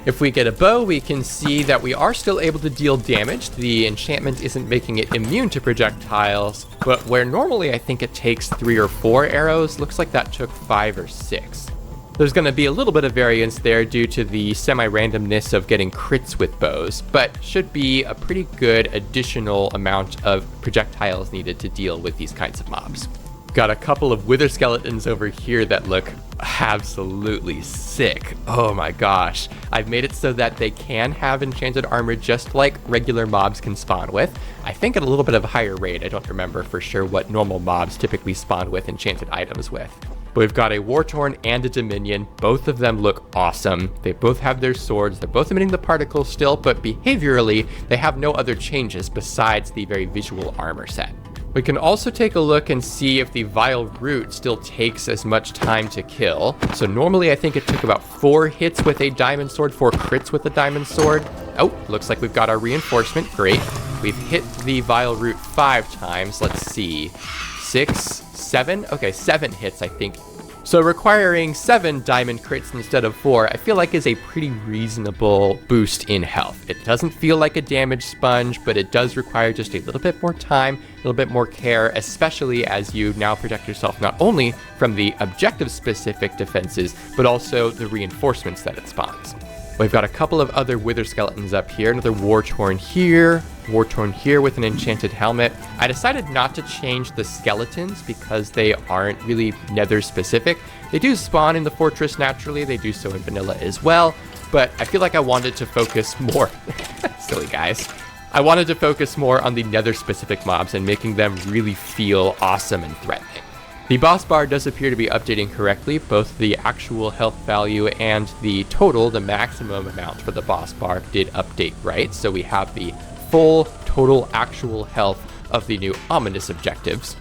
If we get a bow, we can see that we are still able to deal damage. The enchantment isn't making it immune to projectiles, but where normally I think it takes 3 or 4 arrows, looks like that took 5 or 6. There's going to be a little bit of variance there due to the semi-randomness of getting crits with bows, but should be a pretty good additional amount of projectiles needed to deal with these kinds of mobs. Got a couple of wither skeletons over here that look absolutely sick. Oh my gosh. I've made it so that they can have enchanted armor just like regular mobs can spawn with. I think at a little bit of a higher rate. I don't remember for sure what normal mobs typically spawn with enchanted items with. But we've got a Wartorn and a Dominion. Both of them look awesome. They both have their swords. They're both emitting the particles still, but behaviorally, they have no other changes besides the very visual armor set. We can also take a look and see if the Vile Root still takes as much time to kill. So normally I think it took about 4 hits with a diamond sword, 4 crits with a diamond sword. Oh, looks like we've got our reinforcement. Great. We've hit the Vile Root 5 times. Let's see. 6, 7? Okay, 7 hits, I think. So requiring 7 diamond crits instead of 4, I feel like is a pretty reasonable boost in health. It doesn't feel like a damage sponge, but it does require just a little bit more time, a little bit more care, especially as you now protect yourself not only from the objective-specific defenses, but also the reinforcements that it spawns. We've got a couple of other wither skeletons up here, another Wartorn here with an enchanted helmet. I decided not to change the skeletons because they aren't really nether specific. They do spawn in the fortress naturally, they do so in vanilla as well, but I feel like I wanted to focus more, silly guys. I wanted to focus more on the nether specific mobs and making them really feel awesome and threatening. The boss bar does appear to be updating correctly. Both the actual health value and the total, the maximum amount for the boss bar, did update right. So we have the full total actual health of the new ominous objectives.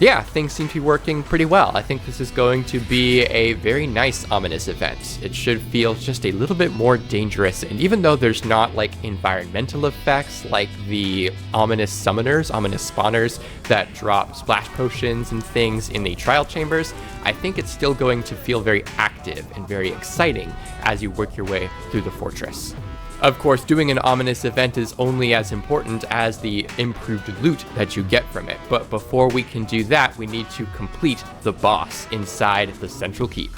Yeah, things seem to be working pretty well. I think this is going to be a very nice ominous event. It should feel just a little bit more dangerous, and even though there's not like environmental effects like the ominous summoners, ominous spawners that drop splash potions and things in the trial chambers, I think it's still going to feel very active and very exciting as you work your way through the fortress. Of course, doing an ominous event is only as important as the improved loot that you get from it, but before we can do that, we need to complete the boss inside the central keep.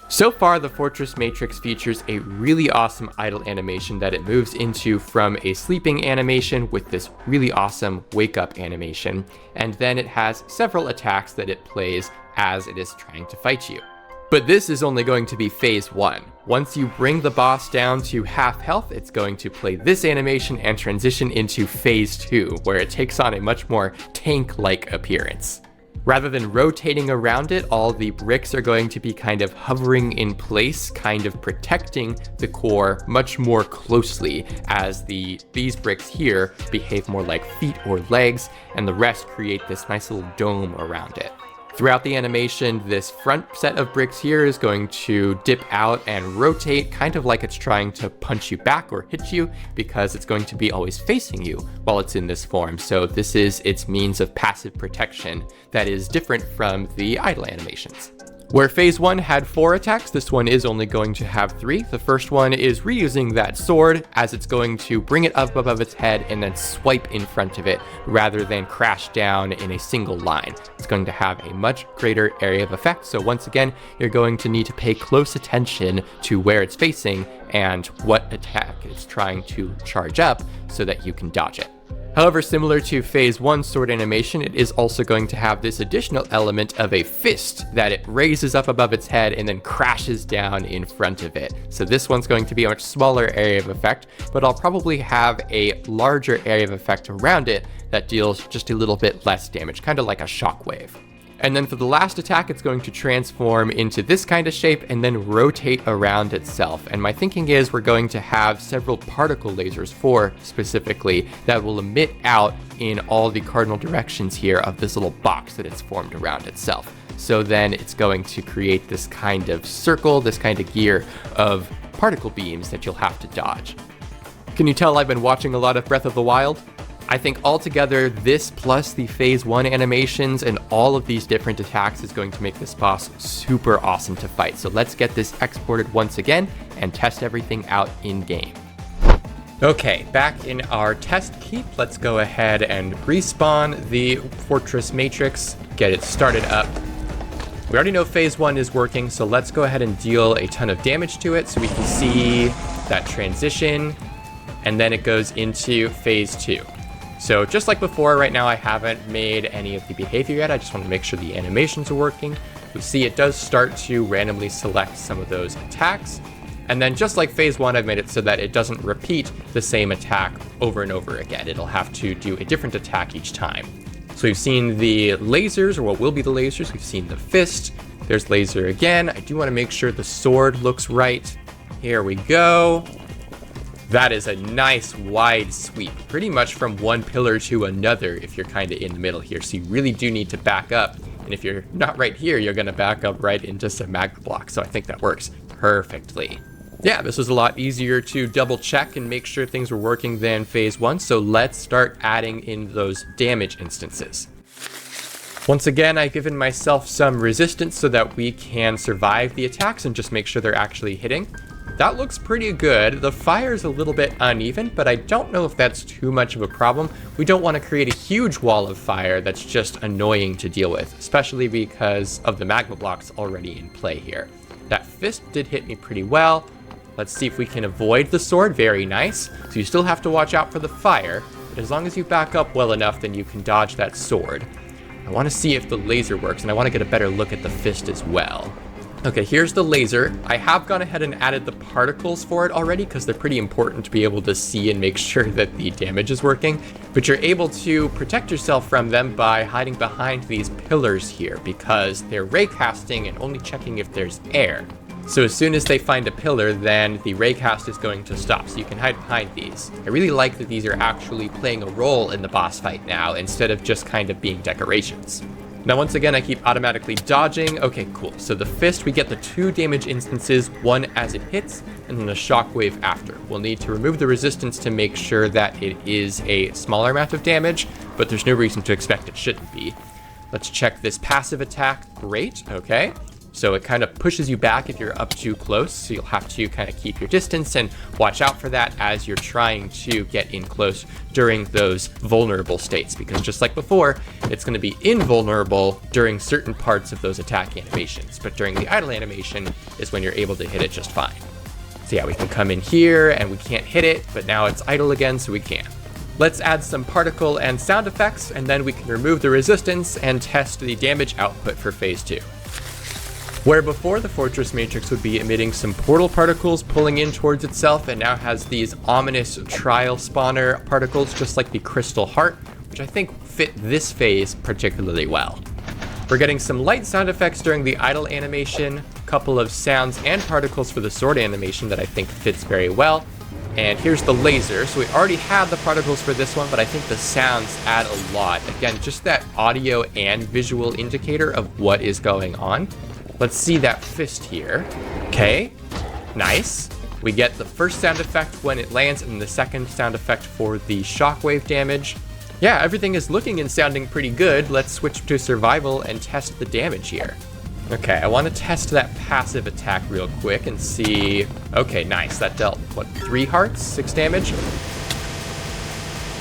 So far, the Fortress Matrix features a really awesome idle animation that it moves into from a sleeping animation with this really awesome wake up animation, and then it has several attacks that it plays as it is trying to fight you. But this is only going to be phase 1. Once you bring the boss down to half health, it's going to play this animation and transition into phase 2, where it takes on a much more tank-like appearance. Rather than rotating around it, all the bricks are going to be kind of hovering in place, kind of protecting the core much more closely, as these bricks here behave more like feet or legs, and the rest create this nice little dome around it. Throughout the animation, this front set of bricks here is going to dip out and rotate, kind of like it's trying to punch you back or hit you, because it's going to be always facing you while it's in this form. So this is its means of passive protection that is different from the idle animations. Where phase 1 had 4 attacks, this one is only going to have 3. The first one is reusing that sword, as it's going to bring it up above its head and then swipe in front of it rather than crash down in a single line. It's going to have a much greater area of effect, so once again, you're going to need to pay close attention to where it's facing and what attack it's trying to charge up so that you can dodge it. However, similar to phase 1 sword animation, it is also going to have this additional element of a fist that it raises up above its head and then crashes down in front of it. So this one's going to be a much smaller area of effect, but I'll probably have a larger area of effect around it that deals just a little bit less damage, kind of like a shockwave. And then for the last attack, it's going to transform into this kind of shape and then rotate around itself. And my thinking is we're going to have several particle lasers, 4 specifically, that will emit out in all the cardinal directions here of this little box that it's formed around itself. So then it's going to create this kind of circle, this kind of gear of particle beams that you'll have to dodge. Can you tell I've been watching a lot of Breath of the Wild? I think altogether, this plus the phase 1 animations and all of these different attacks is going to make this boss super awesome to fight. So let's get this exported once again and test everything out in game. Okay, back in our test keep, let's go ahead and respawn the Fortress Matrix, get it started up. We already know phase 1 is working, so let's go ahead and deal a ton of damage to it so we can see that transition, and then it goes into phase 2. So just like before, right now I haven't made any of the behavior yet. I just want to make sure the animations are working. We see it does start to randomly select some of those attacks. And then just like phase 1, I've made it so that it doesn't repeat the same attack over and over again. It'll have to do a different attack each time. So we've seen the lasers, or what will be the lasers. We've seen the fist. There's laser again. I do want to make sure the sword looks right. Here we go. That is a nice wide sweep, pretty much from one pillar to another if you're kind of in the middle here. So you really do need to back up. And if you're not right here, you're going to back up right into some magma blocks. So I think that works perfectly. Yeah, this was a lot easier to double check and make sure things were working than phase 1. So let's start adding in those damage instances. Once again, I've given myself some resistance so that we can survive the attacks and just make sure they're actually hitting. That looks pretty good. The fire's a little bit uneven, but I don't know if that's too much of a problem. We don't want to create a huge wall of fire that's just annoying to deal with, especially because of the magma blocks already in play here. That fist did hit me pretty well. Let's see if we can avoid the sword. Very nice. So you still have to watch out for the fire, but as long as you back up well enough, then you can dodge that sword. I want to see if the laser works, and I want to get a better look at the fist as well. Okay, here's the laser. I have gone ahead and added the particles for it already because they're pretty important to be able to see and make sure that the damage is working. But you're able to protect yourself from them by hiding behind these pillars here because they're ray casting and only checking if there's air. So as soon as they find a pillar, then the raycast is going to stop, so you can hide behind these. I really like that these are actually playing a role in the boss fight now, instead of just kind of being decorations. Now once again, I keep automatically dodging. Okay, cool. So the fist, we get the 2 damage instances, one as it hits, and then a shockwave after. We'll need to remove the resistance to make sure that it is a smaller amount of damage, but there's no reason to expect it shouldn't be. Let's check this passive attack. Great, okay. So it kind of pushes you back if you're up too close, so you'll have to kind of keep your distance and watch out for that as you're trying to get in close during those vulnerable states, because just like before, it's going to be invulnerable during certain parts of those attack animations, but during the idle animation is when you're able to hit it just fine. So yeah, we can come in here and we can't hit it, but now it's idle again, so we can. Let's add some particle and sound effects, and then we can remove the resistance and test the damage output for phase 2. Where before the Fortress Matrix would be emitting some portal particles pulling in towards itself, and now has these ominous trial spawner particles just like the Crystal Heart, which I think fit this phase particularly well. We're getting some light sound effects during the idle animation, a couple of sounds and particles for the sword animation that I think fits very well. And here's the laser. So we already had the particles for this one, but I think the sounds add a lot. Again, just that audio and visual indicator of what is going on. Let's see that fist here. Okay, nice. We get the first sound effect when it lands and the second sound effect for the shockwave damage. Yeah, everything is looking and sounding pretty good. Let's switch to survival and test the damage here. Okay, I want to test that passive attack real quick and see... Okay, nice. That dealt, what, 3 hearts? 6 damage?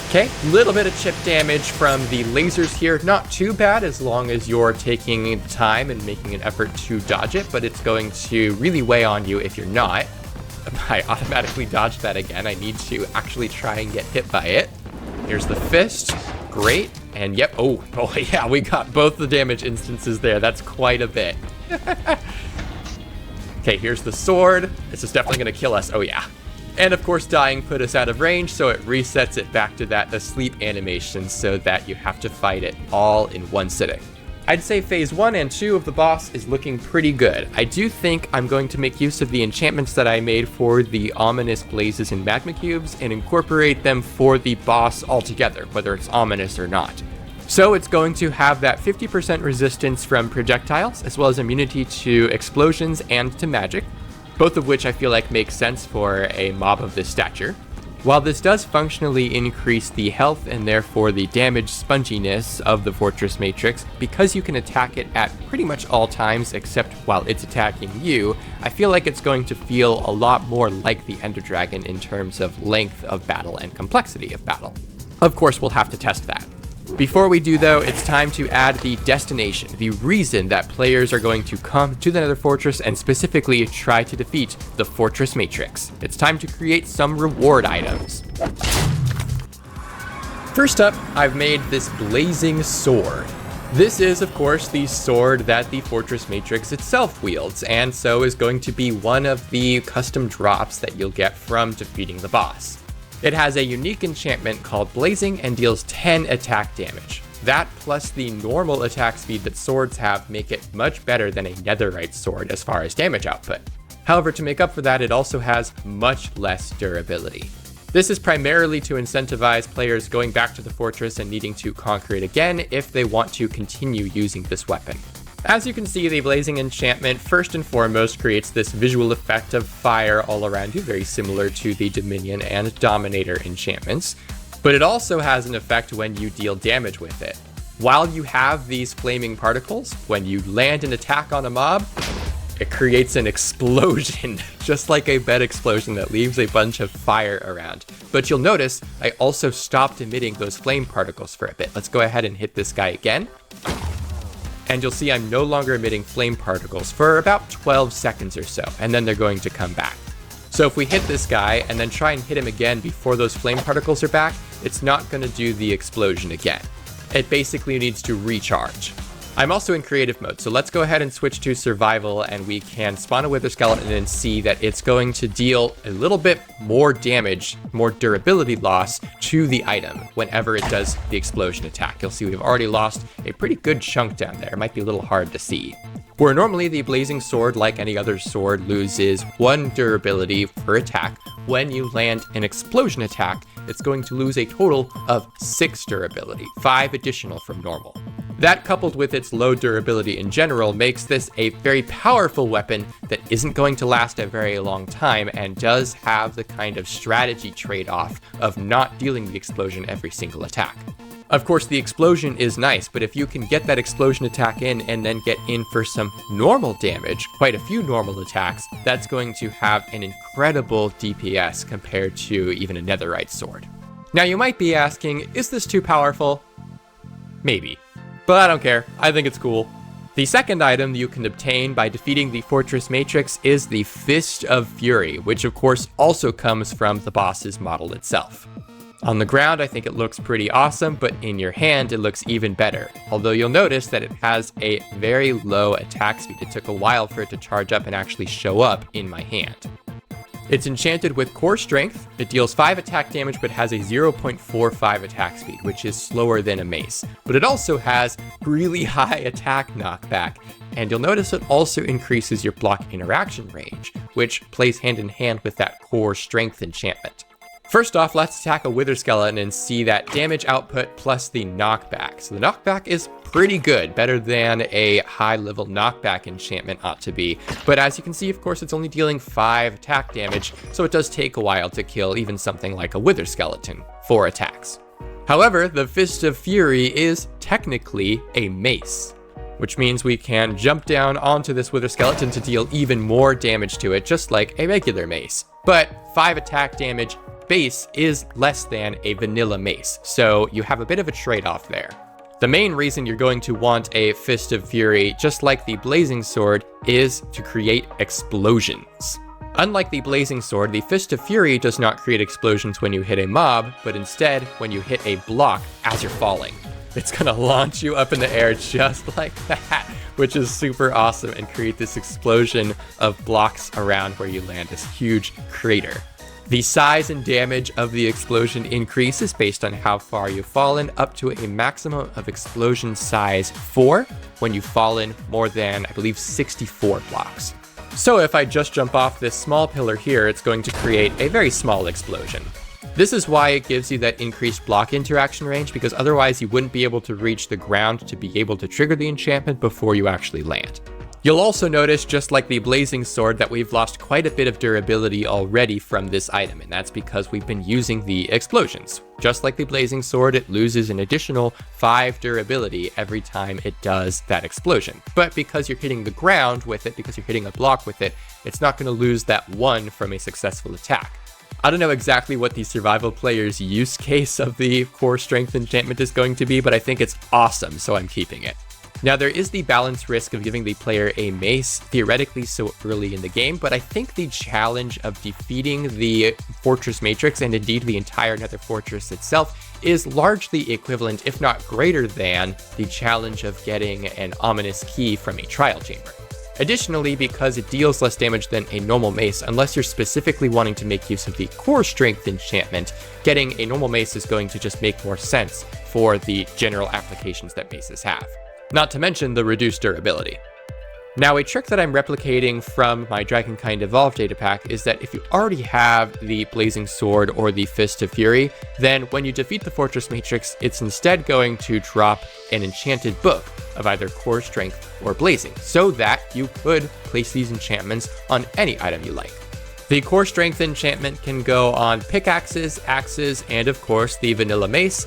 Okay, little bit of chip damage from the lasers here. Not too bad as long as you're taking time and making an effort to dodge it, but it's going to really weigh on you if you're not. I automatically dodged that again. I need to actually try and get hit by it. Here's the fist. Great. And yep, oh yeah, we got both the damage instances there. That's quite a bit. Okay, here's the sword. This is definitely gonna kill us, oh yeah. And of course, dying put us out of range, so it resets it back to that asleep animation so that you have to fight it all in one sitting. I'd say phase 1 and 2 of the boss is looking pretty good. I do think I'm going to make use of the enchantments that I made for the ominous blazes and magma cubes and incorporate them for the boss altogether, whether it's ominous or not. So it's going to have that 50% resistance from projectiles, as well as immunity to explosions and to magic, both of which I feel like make sense for a mob of this stature. While this does functionally increase the health and therefore the damage sponginess of the Fortress Matrix, because you can attack it at pretty much all times except while it's attacking you, I feel like it's going to feel a lot more like the Ender Dragon in terms of length of battle and complexity of battle. Of course, we'll have to test that. Before we do though, it's time to add the destination, the reason that players are going to come to the Nether Fortress and specifically try to defeat the Fortress Matrix. It's time to create some reward items. First up, I've made this blazing sword. This is, of course, the sword that the Fortress Matrix itself wields, and so is going to be one of the custom drops that you'll get from defeating the boss. It has a unique enchantment called Blazing and deals 10 attack damage. That plus the normal attack speed that swords have make it much better than a netherite sword as far as damage output. However, to make up for that, it also has much less durability. This is primarily to incentivize players going back to the fortress and needing to conquer it again if they want to continue using this weapon. As you can see, the Blazing enchantment first and foremost creates this visual effect of fire all around you, very similar to the Dominion and Dominator enchantments, but it also has an effect when you deal damage with it. While you have these flaming particles, when you land an attack on a mob, it creates an explosion, just like a bed explosion that leaves a bunch of fire around. But you'll notice I also stopped emitting those flame particles for a bit. Let's go ahead and hit this guy again. And you'll see I'm no longer emitting flame particles for about 12 seconds or so, and then they're going to come back. So if we hit this guy and then try and hit him again before those flame particles are back, it's not going to do the explosion again. It basically needs to recharge. I'm also in creative mode, so let's go ahead and switch to survival and we can spawn a wither skeleton and see that it's going to deal a little bit more damage, more durability loss to the item whenever it does the explosion attack. You'll see we've already lost a pretty good chunk down there. It might be a little hard to see. Where normally the Blazing Sword, like any other sword, loses 1 durability per attack, when you land an explosion attack, it's going to lose a total of 6 durability, 5 additional from normal. That, coupled with its low durability in general, makes this a very powerful weapon that isn't going to last a very long time and does have the kind of strategy trade-off of not dealing the explosion every single attack. Of course, the explosion is nice, but if you can get that explosion attack in and then get in for some normal damage, quite a few normal attacks, that's going to have an incredible DPS compared to even a netherite sword. Now you might be asking, is this too powerful? Maybe. But I don't care, I think it's cool. The second item you can obtain by defeating the Fortress Matrix is the Fist of Fury, which of course also comes from the boss's model itself. On the ground, I think it looks pretty awesome, but in your hand, it looks even better. Although you'll notice that it has a very low attack speed. It took a while for it to charge up and actually show up in my hand. It's enchanted with Core Strength. It deals 5 attack damage, but has a 0.45 attack speed, which is slower than a mace. But it also has really high attack knockback. And you'll notice it also increases your block interaction range, which plays hand in hand with that Core Strength enchantment. First off, let's attack a Wither Skeleton and see that damage output plus the knockback. So the knockback is pretty good, better than a high-level knockback enchantment ought to be. But as you can see, of course, it's only dealing 5 attack damage, so it does take a while to kill even something like a Wither Skeleton, 4 attacks. However, the Fist of Fury is technically a mace. which means we can jump down onto this wither skeleton to deal even more damage to it, just like a regular mace. But 5 attack damage base is less than a vanilla mace, so you have a bit of a trade-off there. The main reason you're going to want a Fist of Fury, just like the Blazing Sword, is to create explosions. Unlike the Blazing Sword, the Fist of Fury does not create explosions when you hit a mob, but instead when you hit a block as you're falling. It's gonna launch you up in the air just like that, which is super awesome, and create this explosion of blocks around where you land, this huge crater. The size and damage of the explosion increases based on how far you've fallen, up to a maximum of explosion size 4 when you've fallen more than, I believe, 64 blocks. So if I just jump off this small pillar here, it's going to create a very small explosion. This is why it gives you that increased block interaction range, because otherwise you wouldn't be able to reach the ground to be able to trigger the enchantment before you actually land. You'll also notice, just like the Blazing Sword, that we've lost quite a bit of durability already from this item, and that's because we've been using the explosions. Just like the Blazing Sword, it loses an additional 5 durability every time it does that explosion. But because you're hitting the ground with it, because you're hitting a block with it, it's not going to lose that 1 from a successful attack. I don't know exactly what the survival player's use case of the core strength enchantment is going to be, but I think it's awesome, so I'm keeping it. Now, there is the balance risk of giving the player a mace, theoretically so early in the game, but I think the challenge of defeating the Fortress Matrix, and indeed the entire Nether Fortress itself, is largely equivalent, if not greater than, the challenge of getting an ominous key from a trial chamber. Additionally, because it deals less damage than a normal mace, unless you're specifically wanting to make use of the core strength enchantment, getting a normal mace is going to just make more sense for the general applications that maces have. Not to mention the reduced durability. Now, a trick that I'm replicating from my Dragonkind Evolved data pack is that if you already have the Blazing Sword or the Fist of Fury, then when you defeat the Fortress Matrix, it's instead going to drop an enchanted book of either core strength or blazing, so that you could place these enchantments on any item you like. The core strength enchantment can go on pickaxes, axes, and of course the vanilla mace,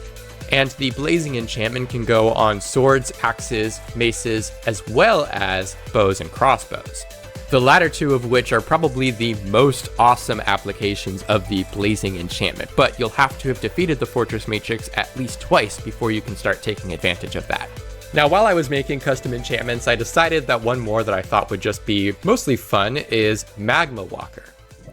and the blazing enchantment can go on swords, axes, maces, as well as bows and crossbows. The latter two of which are probably the most awesome applications of the blazing enchantment, but you'll have to have defeated the Fortress Matrix at least twice before you can start taking advantage of that. Now, while I was making custom enchantments, I decided that one more that I thought would just be mostly fun is Magma Walker.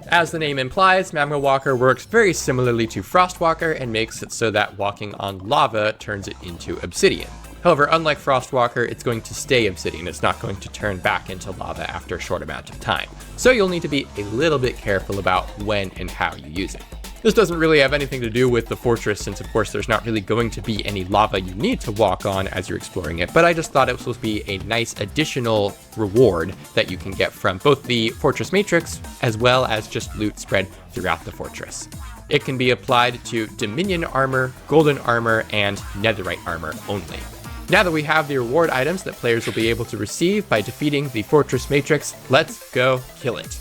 As the name implies, Magma Walker works very similarly to Frostwalker and makes it so that walking on lava turns it into obsidian. However, unlike Frostwalker, it's going to stay obsidian. It's not going to turn back into lava after a short amount of time. So you'll need to be a little bit careful about when and how you use it. This doesn't really have anything to do with the fortress, since of course there's not really going to be any lava you need to walk on as you're exploring it, but I just thought it was supposed to be a nice additional reward that you can get from both the Fortress Matrix as well as just loot spread throughout the fortress. It can be applied to Dominion armor, Golden armor, and Netherite armor only. Now that we have the reward items that players will be able to receive by defeating the Fortress Matrix, let's go kill it.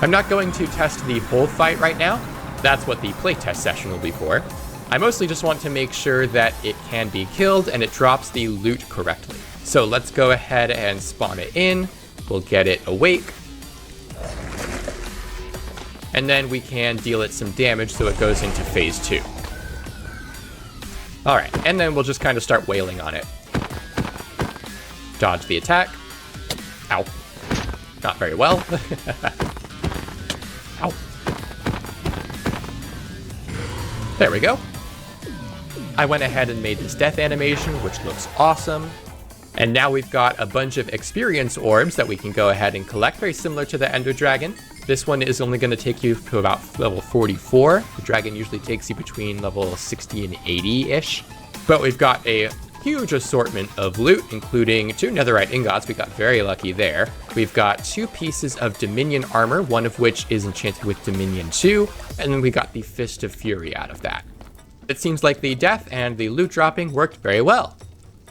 I'm not going to test the whole fight right now. That's what the playtest session will be for. I mostly just want to make sure that it can be killed and it drops the loot correctly. So let's go ahead and spawn it in. We'll get it awake. And then we can deal it some damage so it goes into phase 2. All right, and then we'll just kind of start wailing on it. Dodge the attack. Ow. Not very well. Ow. There we go. I went ahead and made this death animation, which looks awesome. And now we've got a bunch of experience orbs that we can go ahead and collect, very similar to the Ender Dragon. This one is only going to take you to about level 44. The dragon usually takes you between level 60 and 80-ish. But we've got a huge assortment of loot, including 2 netherite ingots. We got very lucky there. We've got 2 pieces of Dominion armor, one of which is enchanted with Dominion 2, and then we got the Fist of Fury out of that. It seems like the death and the loot dropping worked very well.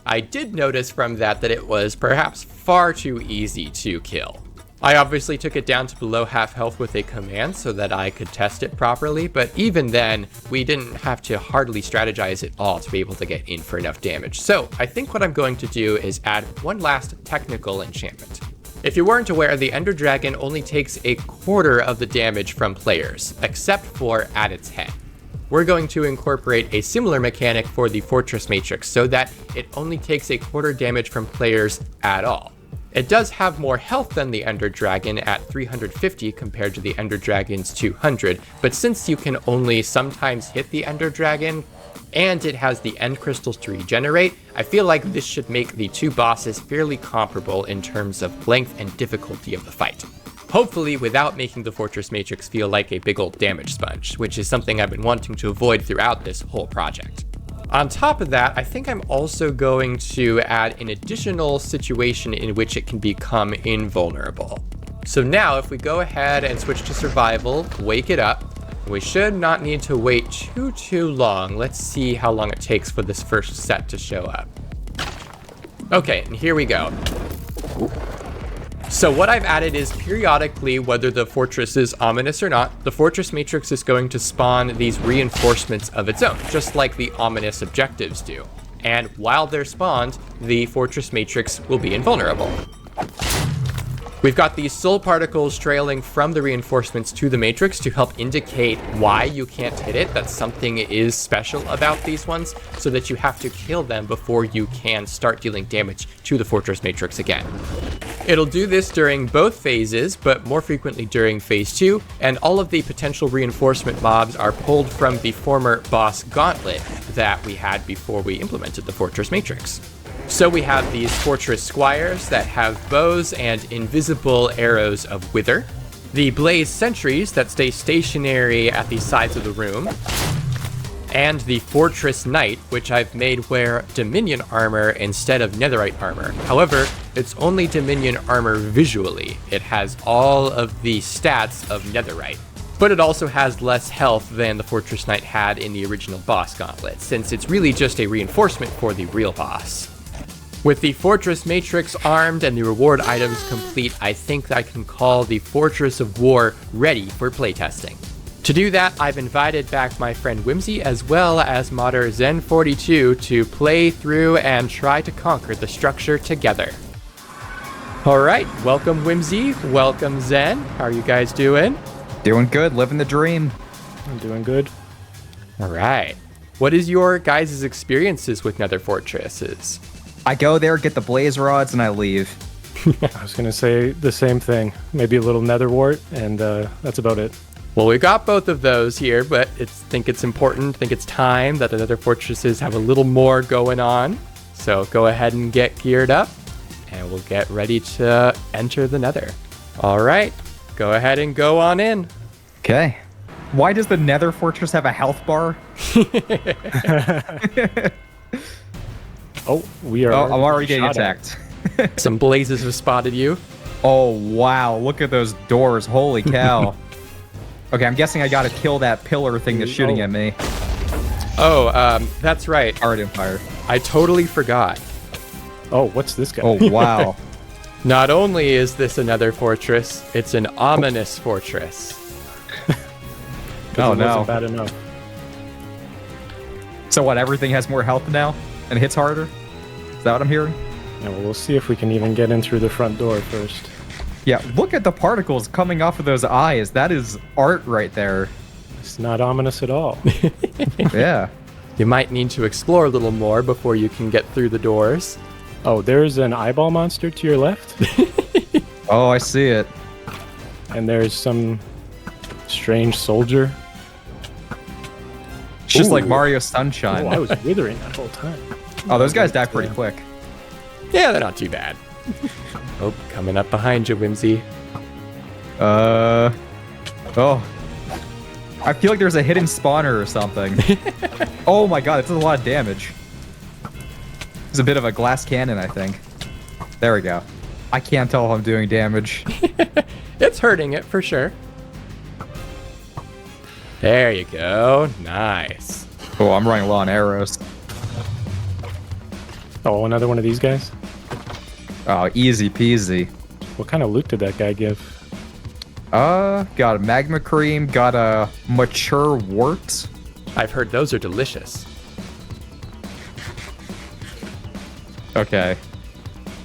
I did notice from that it was perhaps far too easy to kill. I obviously took it down to below half health with a command so that I could test it properly, but even then, we didn't have to hardly strategize at all to be able to get in for enough damage. So I think what I'm going to do is add one last technical enchantment. If you weren't aware, the Ender Dragon only takes a quarter of the damage from players, except for at its head. We're going to incorporate a similar mechanic for the Fortress Matrix so that it only takes a quarter damage from players at all. It does have more health than the Ender Dragon at 350 compared to the Ender Dragon's 200, but since you can only sometimes hit the Ender Dragon, and it has the End Crystals to regenerate, I feel like this should make the two bosses fairly comparable in terms of length and difficulty of the fight. Hopefully without making the Fortress Matrix feel like a big old damage sponge, which is something I've been wanting to avoid throughout this whole project. On top of that, I think I'm also going to add an additional situation in which it can become invulnerable. So now if we go ahead and switch to survival, wake it up, we should not need to wait too long. Let's see how long it takes for this first set to show up. Okay, and here we go. So what I've added is periodically, whether the fortress is ominous or not, the Fortress Matrix is going to spawn these reinforcements of its own, just like the ominous objectives do. And while they're spawned, the Fortress Matrix will be invulnerable. We've got these soul particles trailing from the reinforcements to the Matrix to help indicate why you can't hit it, that something is special about these ones, so that you have to kill them before you can start dealing damage to the Fortress Matrix again. It'll do this during both phases, but more frequently during phase 2, and all of the potential reinforcement mobs are pulled from the former boss gauntlet that we had before we implemented the Fortress Matrix. So we have these Fortress Squires that have bows and invisible arrows of wither, the Blaze Sentries that stay stationary at the sides of the room, and the Fortress Knight, which I've made wear Dominion armor instead of Netherite armor. However, it's only Dominion armor visually. It has all of the stats of Netherite, but it also has less health than the Fortress Knight had in the original boss gauntlet, since it's really just a reinforcement for the real boss. With the Fortress Matrix armed and the reward items complete, I think I can call the Fortress of War ready for playtesting. To do that, I've invited back my friend Whimzee as well as modder Zen42 to play through and try to conquer the structure together. Alright, welcome Whimzee, welcome Zen, how are you guys doing? Doing good, living the dream. I'm doing good. Alright, what is your guys' experiences with Nether Fortresses? I go there, get the blaze rods, and I leave. I was going to say the same thing. Maybe a little nether wart, and that's about it. Well, we've got both of those here, but I think it's important, it's time that the Nether Fortresses have a little more going on. So go ahead and get geared up, and we'll get ready to enter the Nether. All right, go ahead and go on in. Okay. Why does the Nether Fortress have a health bar? Oh, we are. Oh, I'm already getting attacked. Some blazes have spotted you. Oh, wow. Look at those doors. Holy cow. Okay, I'm guessing I gotta kill that pillar thing that's shooting at me. Oh, that's right. Already on fire. I totally forgot. Oh, what's this guy? Oh, wow. Not only is this another fortress, it's an ominous fortress. Oh, it no. wasn't bad enough. So what, everything has more health now? And hits harder? Is that what I'm hearing? Yeah, well, we'll see if we can even get in through the front door first. Yeah, look at the particles coming off of those eyes. That is art right there. It's not ominous at all. Yeah. You might need to explore a little more before you can get through the doors. Oh, there's an eyeball monster to your left. Oh, I see it. And there's some strange soldier. It's just like Ooh. Mario Sunshine. Oh, I was withering that whole time. Oh, those guys die pretty quick. Yeah, they're not too bad. Oh, coming up behind you, Whimzee. Oh. I feel like there's a hidden spawner or something. Oh my god, it does a lot of damage. It's a bit of a glass cannon, I think. There we go. I can't tell if I'm doing damage. It's hurting it for sure. There you go. Nice. Oh, I'm running low on arrows. Oh, another one of these guys? Oh, easy peasy. What kind of loot did that guy give? Got a magma cream, got a mature wart. I've heard those are delicious. Okay.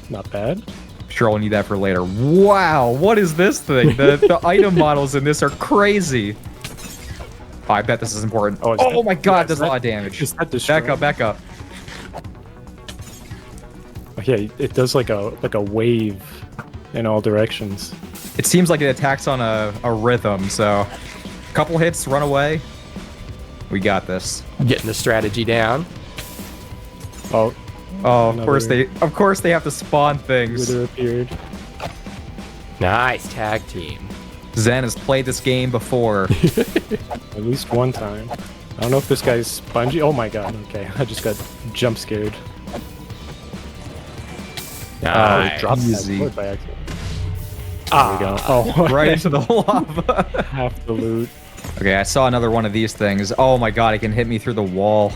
Not bad. Sure, I'll need that for later. Wow, what is this thing? The item models in this are crazy. Oh, I bet this is important. Oh my god, does a lot of damage. Back up. Oh, yeah, it does like a wave in all directions. It seems like it attacks on a rhythm, so couple hits, run away. We got this. Getting the strategy down. Oh, of course they have to spawn things. Wither appeared. Nice tag team. Zen has played this game before. At least one time. I don't know if this guy's spongy. Oh my god, okay. I just got jump scared. Nice. Dropped Easy. that by accident. There we go. Oh, Right into the lava. half the loot. Okay, I saw another one of these things. Oh my god, it can hit me through the wall.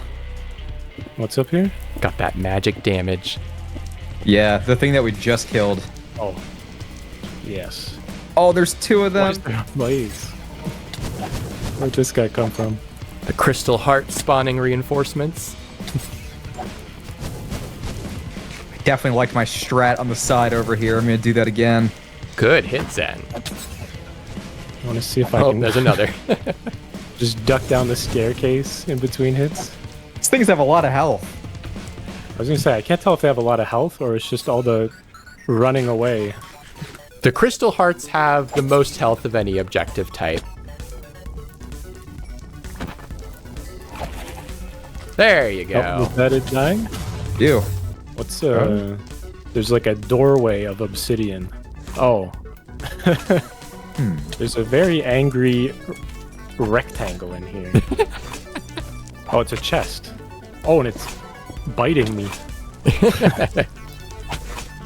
What's up here? Got that magic damage. Yeah, the thing that we just killed. Oh, yes. Oh, there's two of Why them. is there a blaze? Where'd this guy come from? The crystal heart spawning reinforcements. Definitely like my strat on the side over here. I'm gonna do that again. Good hit, Zen. I want to see if I Oh, can there's another. just duck down the staircase in between hits. These things have a lot of health. I was gonna say, I can't tell if they have a lot of health or it's just all the running away. The crystal hearts have the most health of any objective type. There you go. Oh, was that it dying? Ew. What's there's like a doorway of obsidian. Oh. There's a very angry rectangle in here. Oh, it's a chest. Oh, and it's biting me.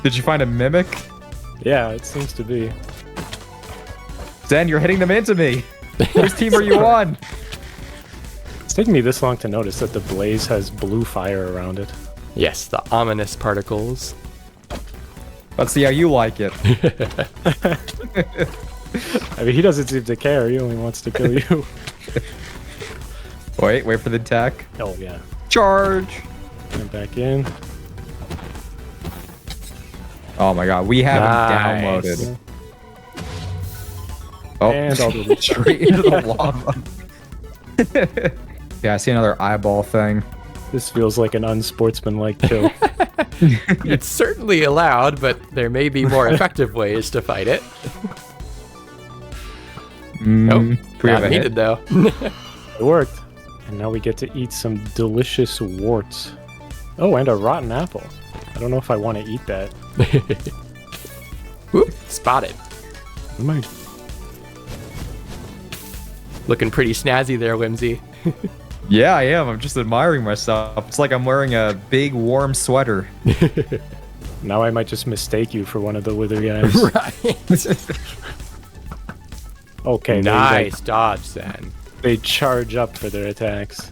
Did you find a mimic? Yeah, it seems to be. Zen, you're hitting them into me. Whose team are you on? It's taking me this long to notice that the blaze has blue fire around it. Yes, the ominous particles. Let's see how you like it. I mean, he doesn't seem to care. He only wants to kill you. Wait for the attack. Oh, yeah. Charge. Get back in. Oh my god, we have him Nice. downloaded. Oh, And all the straight into the lava. Yeah, I see another eyeball thing. This feels like an unsportsmanlike kill. It's certainly allowed, but there may be more effective ways to fight it. Nope. we have Not a needed, hit? though. It worked. And now we get to eat some delicious warts. Oh, and a rotten apple. I don't know if I want to eat that. Whoop, spotted. Am I... Looking pretty snazzy there, Whimzee. Yeah, I am. I'm just admiring myself. It's like I'm wearing a big warm sweater. Now I might just mistake you for one of the wither guys. Right. Okay, Nice dodge, then. they charge up for their attacks.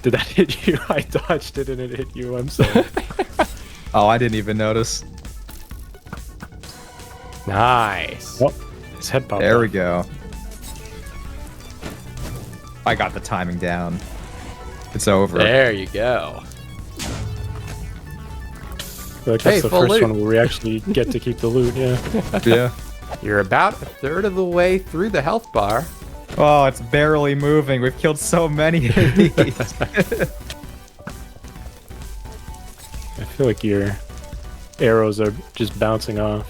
Did that hit you? I dodged it and it hit you. I'm sorry. Oh, I didn't even notice. Nice. Oh, his head popped There off. we go. I got the timing down. It's over. There you go. I feel like that's Hey, the full first loot. one where we actually get to keep the loot, yeah. Yeah. You're about a third of the way through the health bar. Oh, it's barely moving. We've killed so many of these. I feel like your arrows are just bouncing off.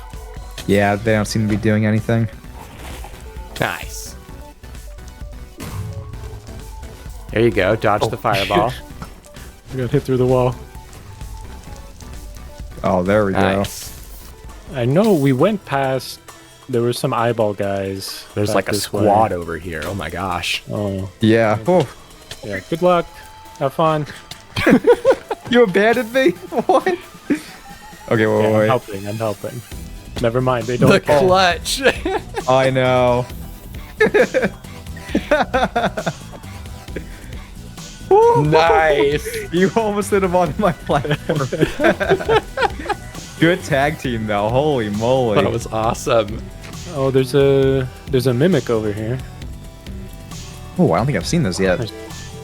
Yeah, they don't seem to be doing anything. Nice. There you go. Dodge the fireball. I got hit through the wall. Oh, there we go. Nice. I know we went past. There were some eyeball guys. There's back like a this way. squad over here. Oh my gosh. Oh, Yeah. Oh, yeah. Good luck. Have fun. you abandoned me? What? Okay, wait, Yeah, wait. I'm helping. Never mind. They don't. The care. clutch. I know. Nice. You almost hit him on my platform. Good tag team though. Holy moly. That was awesome. Oh, there's a mimic over here. Oh, I don't think I've seen this yet. There's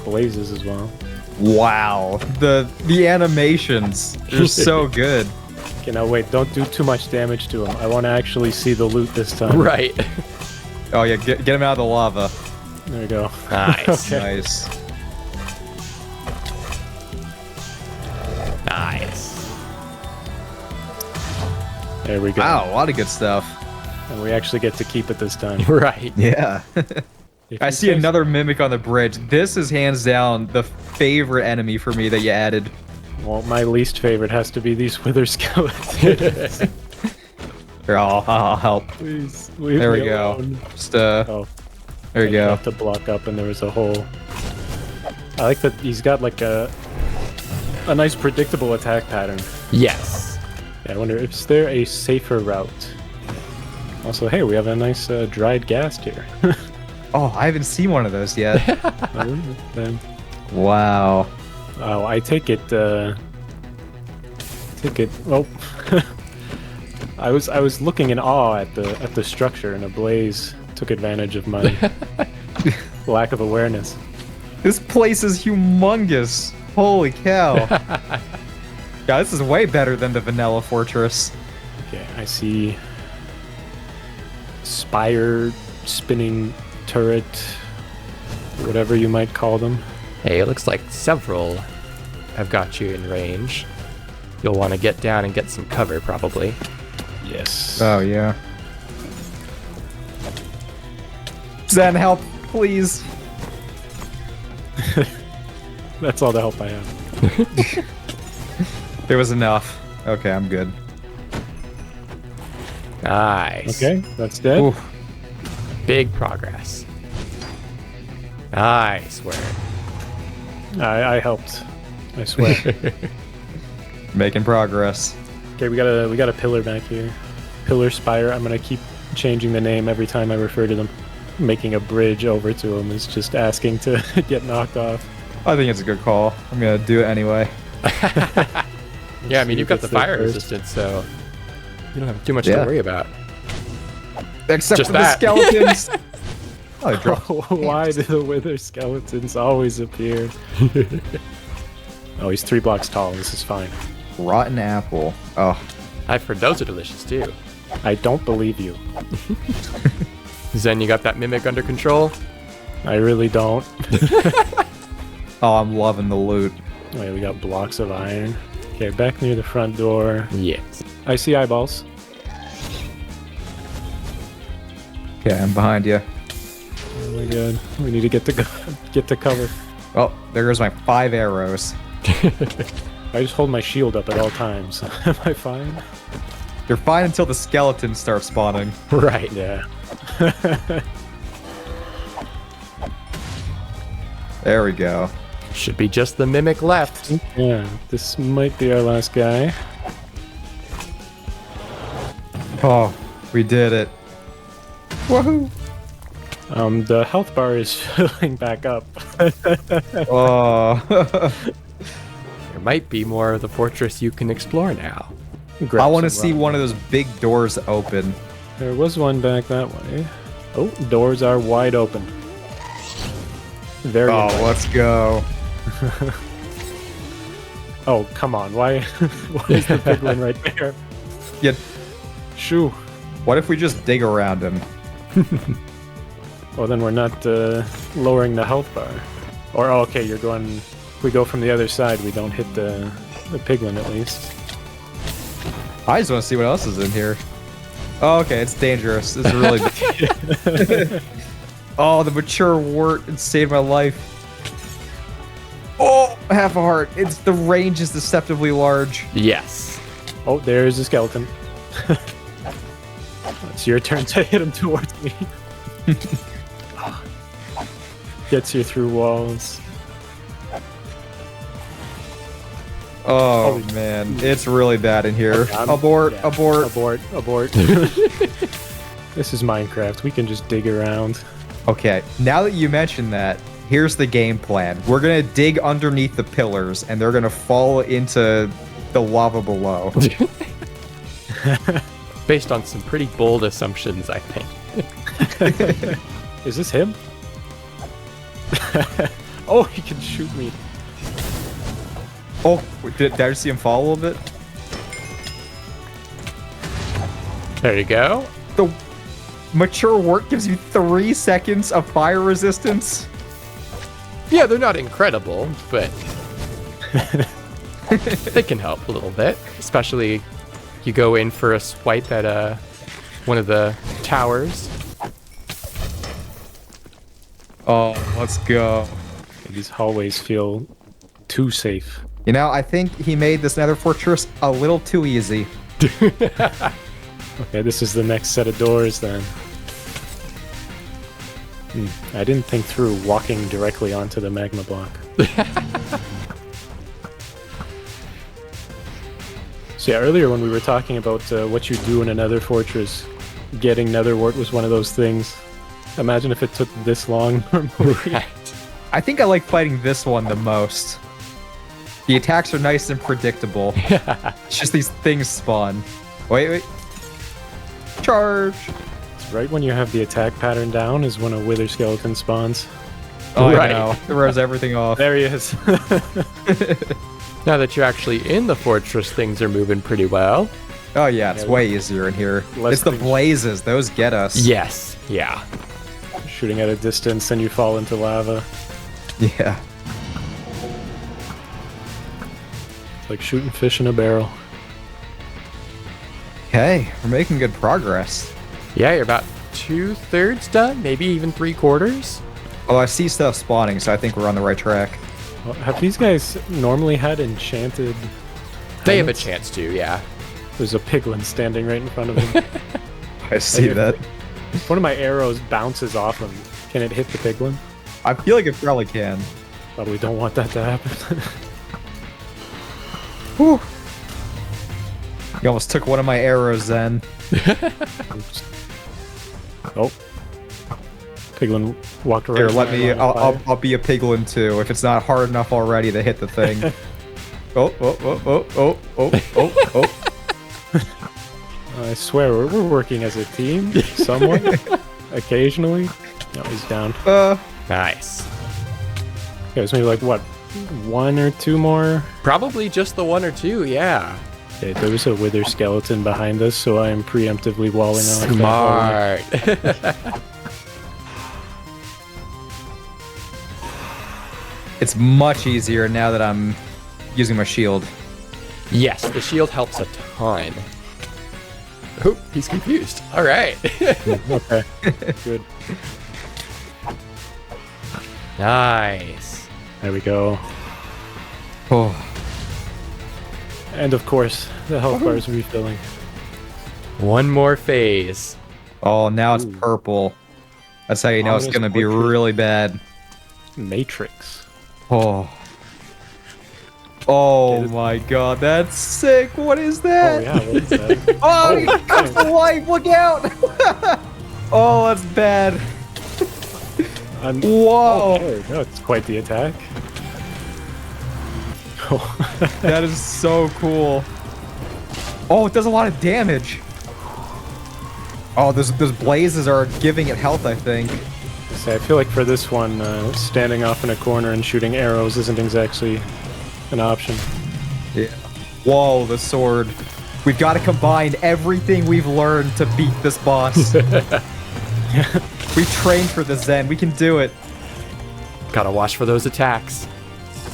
blazes as well. Wow. The animations are so good. Okay, now wait, don't do too much damage to him. I want to actually see the loot this time. Right. Oh yeah, get him out of the lava. There we go. Nice. Okay. Nice. Nice. There we go. Wow, a lot of good stuff. And we actually get to keep it this time. Right. Yeah. If I you see say another mimic on the bridge. This is hands down the favorite enemy for me that you added. so. Well, my least favorite has to be these wither skeletons. Here, I'll help. Please, leave There me we go. alone. Just Oh, there you I go. have to block up, and there was a hole. I like that he's got like a nice predictable attack pattern. Yes. Yeah, I wonder, is there a safer route? Also, hey, we have a nice dried ghast here. Oh, I haven't seen one of those yet. Then, Wow. oh, I take it. Oh, I was looking in awe at the structure, and a blaze took advantage of my lack of awareness. This place is humongous. Holy cow. Yeah, this is way better than the Vanilla Fortress. Okay, I see spire spinning turret, whatever you might call them. Hey, it looks like several have got you in range. You'll want to get down and get some cover, probably. Yes. Oh, yeah. Zen, help, please. That's all the help I have. There was enough. Okay, I'm good. Nice. Okay, that's dead. Ooh. Big progress. Nice work. I helped. I swear. Making progress. Okay, we got a pillar back here. Pillar Spire. I'm gonna keep changing the name every time I refer to them. Making a bridge over to them is just asking to get knocked off. I think it's a good call. I'm gonna do it anyway. Yeah, I mean, you've got the Let's see fire first. resistance, so you don't have too much Yeah. to worry about. Except Just for that. the skeletons. Oh, I dropped. Why do the wither skeletons always appear? Oh, he's 3 blocks tall. This is fine. Rotten apple. Oh, I've heard those are delicious, too. I don't believe you. Zen, you got that mimic under control? I really don't. oh, I'm loving the loot. Wait, we got blocks of iron. Okay, back near the front door. Yes. I see eyeballs. Okay, I'm behind you. Oh my god, we need to get to cover. Oh, there goes my 5 arrows. I just hold my shield up at all times. Am I fine? You're fine until the skeletons start spawning. Right. Yeah. There we go. Should be just the mimic left. Yeah, this might be our last guy. Oh, we did it. Woohoo! The health bar is filling back up. Oh. There might be more of the fortress you can explore now. I want to see one of those big doors open. There was one back that way. Oh, doors are wide open. Very Oh, inviting. let's go. Oh, come on. Why is the big one right there? Yeah. Shoo. What if we just dig around him? Well, then we're not lowering the health bar. Or, oh, okay, you're going... If we go from the other side, we don't hit the piglin at least. I just want to see what else is in here. Oh, okay, it's dangerous. It's really big. Oh, the mature wart. It saved my life. Oh, half a heart. The range is deceptively large. Yes. Oh, there's a skeleton. It's your turn to hit him towards me. Gets you through walls. Oh, Holy- man. It's really bad in here. Okay, Abort, yeah, abort. Abort. This is Minecraft. We can just dig around. Okay, now that you mention that, here's the game plan. We're going to dig underneath the pillars, and they're going to fall into the lava below. Based on some pretty bold assumptions, I think. Is this him? Oh, he can shoot me. Oh, did I see him fall a little bit? There you go. The mature wart gives you 3 seconds of fire resistance. Yeah, they're not incredible, but they can help a little bit. Especially you go in for a swipe at one of the towers. Oh, let's go. These hallways feel too safe. You know, I think he made this Nether Fortress a little too easy. Okay, this is the next set of doors then. I didn't think through walking directly onto the magma block. So yeah, earlier when we were talking about what you do in a Nether Fortress, getting Netherwort was one of those things. Imagine if it took this long. Right. I think I like fighting this one the most. The attacks are nice and predictable. It's just these things spawn. Wait. Charge! It's right when you have the attack pattern down is when a wither skeleton spawns. Oh, Right. I know. It throws everything off. There he is. Now that you're actually in the fortress, things are moving pretty well. Oh yeah, it's way easier in here. Less It's the things. blazes. Those get us. Yes. Yeah. Shooting at a distance and you fall into lava. Yeah. It's like shooting fish in a barrel. Okay, we're making good progress. Yeah, you're about 2/3 done, maybe even 3/4. Oh, I see stuff spawning, so I think we're on the right track. Well, have these guys normally had enchanted... They have a helmets? chance to, yeah. There's a piglin standing right in front of him. I see that. If one of my arrows bounces off him, can it hit the piglin? I feel like it probably can. Probably don't want that to happen. Whew. You almost took one of my arrows then. Oops. Oh. Piglin walked right Here, let by me. my line of I'll be a piglin too. If it's not hard enough already to hit the thing. Oh. I swear, we're working as a team, somewhat, occasionally. No, he's down. Nice. Okay, there's maybe like, what, 1 or 2 more? Probably just the 1 or 2, yeah. Okay, there was a wither skeleton behind us, so I am preemptively walling off. Smart. It's much easier now that I'm using my shield. Yes, the shield helps a ton. Oh, he's confused. All right. Okay, good. Nice. There we go. Oh. And of course, the health bar is refilling. One more phase. Oh, now it's Ooh. purple. That's how you know it's Ominous gonna be portrait. really bad. Matrix. Oh. Oh my god, that's sick. What is Oh that? yeah, what is that? Oh, he comes to life. Look out. Oh, that's bad. Whoa. Okay, no, it's quite the attack. Oh. That is so cool. Oh, it does a lot of damage. Oh, those blazes are giving it health, I think. So I feel like for this one, standing off in a corner and shooting arrows isn't exactly an option. Yeah. Whoa, the sword. We've got to combine everything we've learned to beat this boss. We trained for this, Zen. We can do it. Gotta watch for those attacks.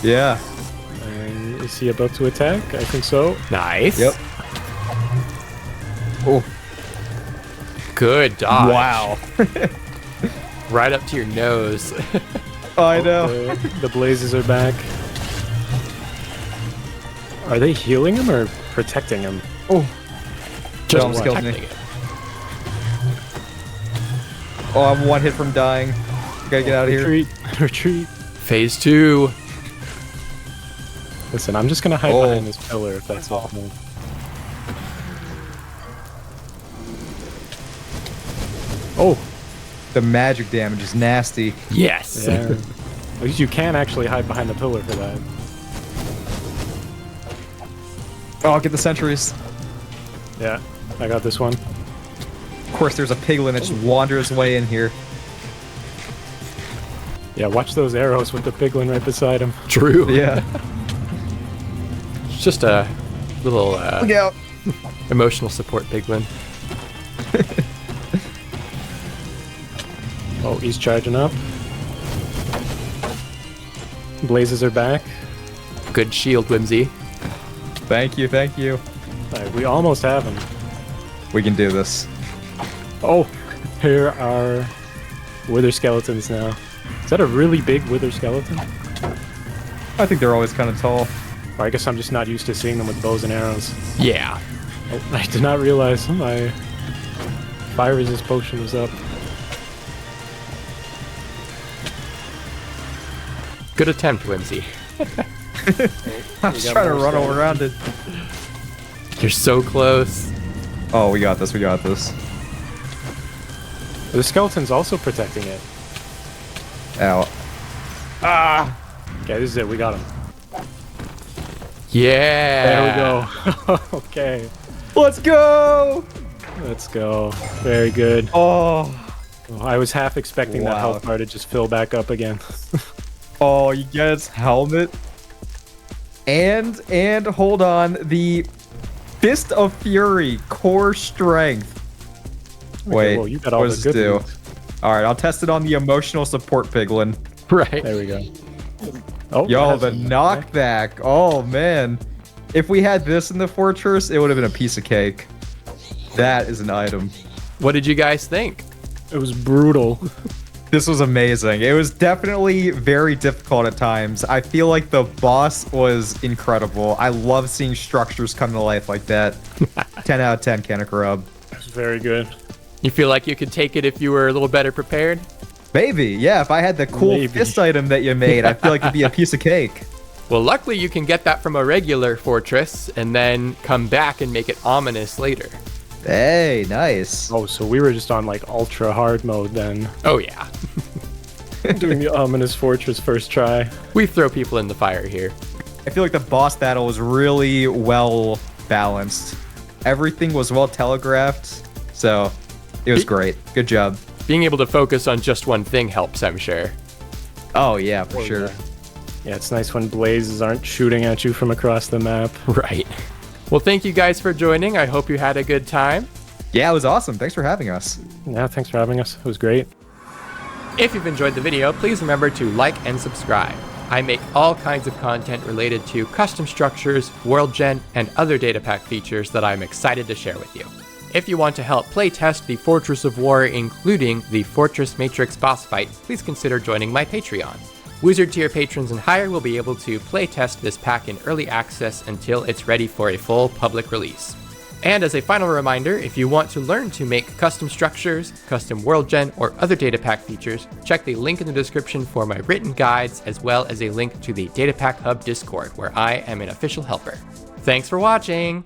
Yeah. Is he about to attack? I think so. Nice. Yep. Oh. Good dodge. Wow. Right up to your nose. I know. The blazes are back. Are they healing him or protecting him? Oh. Just almost killed me. protecting it. Oh, I'm 1 hit from dying. Gotta get out of here. Retreat. Retreat. Phase 2. Listen, I'm just gonna hide Oh. behind this pillar if that's all. Oh, The magic damage is nasty. Yes. yeah. At least you can actually hide behind the pillar for that. Oh, get the sentries. Yeah. I got this one. Of course, there's a piglin that just wanders its way in here. Yeah, watch those arrows with the piglin right beside him. True. Yeah. It's just a little Look out. emotional support piglin. Oh, he's charging up. Blazes are back. Good shield, Whimzee. Thank you, thank you. Alright, we almost have him. We can do this. Oh, here are wither skeletons now. Is that a really big wither skeleton? I think they're always kind of tall. Or I guess I'm just not used to seeing them with bows and arrows. Yeah. Oh, I did not realize my fire resist potion was up. Good attempt, Whimzee. I was trying to run around it. You're so close. Oh, we got this, we got this. The skeleton's also protecting it. Ow. Ah! Okay, this is it. We got him. Yeah. There we go. Okay. Let's go! Let's go. Very good. Oh. I was half expecting that Wow. health bar to just fill back up again. Oh, you get its helmet. And hold on, the Fist of Fury, core strength. Okay, Wait, well, you got all what the does good this do? ones. Alright, I'll test it on the emotional support piglin. Right. There we go. Oh, Yo, that the has- knockback. Oh, man. If we had this in the fortress, it would have been a piece of cake. That is an item. What did you guys think? It was brutal. This was amazing. It was definitely very difficult at times. I feel like the boss was incredible. I love seeing structures come to life like that. 10 out of 10, Canik Rub. It was very good. You feel like you could take it if you were a little better prepared? Maybe, yeah. If I had the cool Maybe. fist item that you made, I feel like it'd be a piece of cake. Well, luckily you can get that from a regular fortress and then come back and make it ominous later. Hey, nice. Oh, so we were just on like ultra hard mode then. Oh yeah. Doing the ominous fortress first try. We throw people in the fire here. I feel like the boss battle was really well balanced. Everything was well telegraphed, so it was great. Good job. Being able to focus on just one thing helps, I'm sure. Oh, yeah, for sure. Yeah, it's nice when blazes aren't shooting at you from across the map. Right. Well, thank you guys for joining. I hope you had a good time. Yeah, it was awesome. Thanks for having us. Yeah, thanks for having us. It was great. If you've enjoyed the video, please remember to like and subscribe. I make all kinds of content related to custom structures, world gen, and other data pack features that I'm excited to share with you. If you want to help playtest the Fortress of War, including the Fortress Matrix boss fight, please consider joining my Patreon. Wizard tier patrons and higher will be able to playtest this pack in early access until it's ready for a full public release. And as a final reminder, if you want to learn to make custom structures, custom world gen, or other data pack features, check the link in the description for my written guides, as well as a link to the Data Pack Hub Discord, where I am an official helper. Thanks for watching!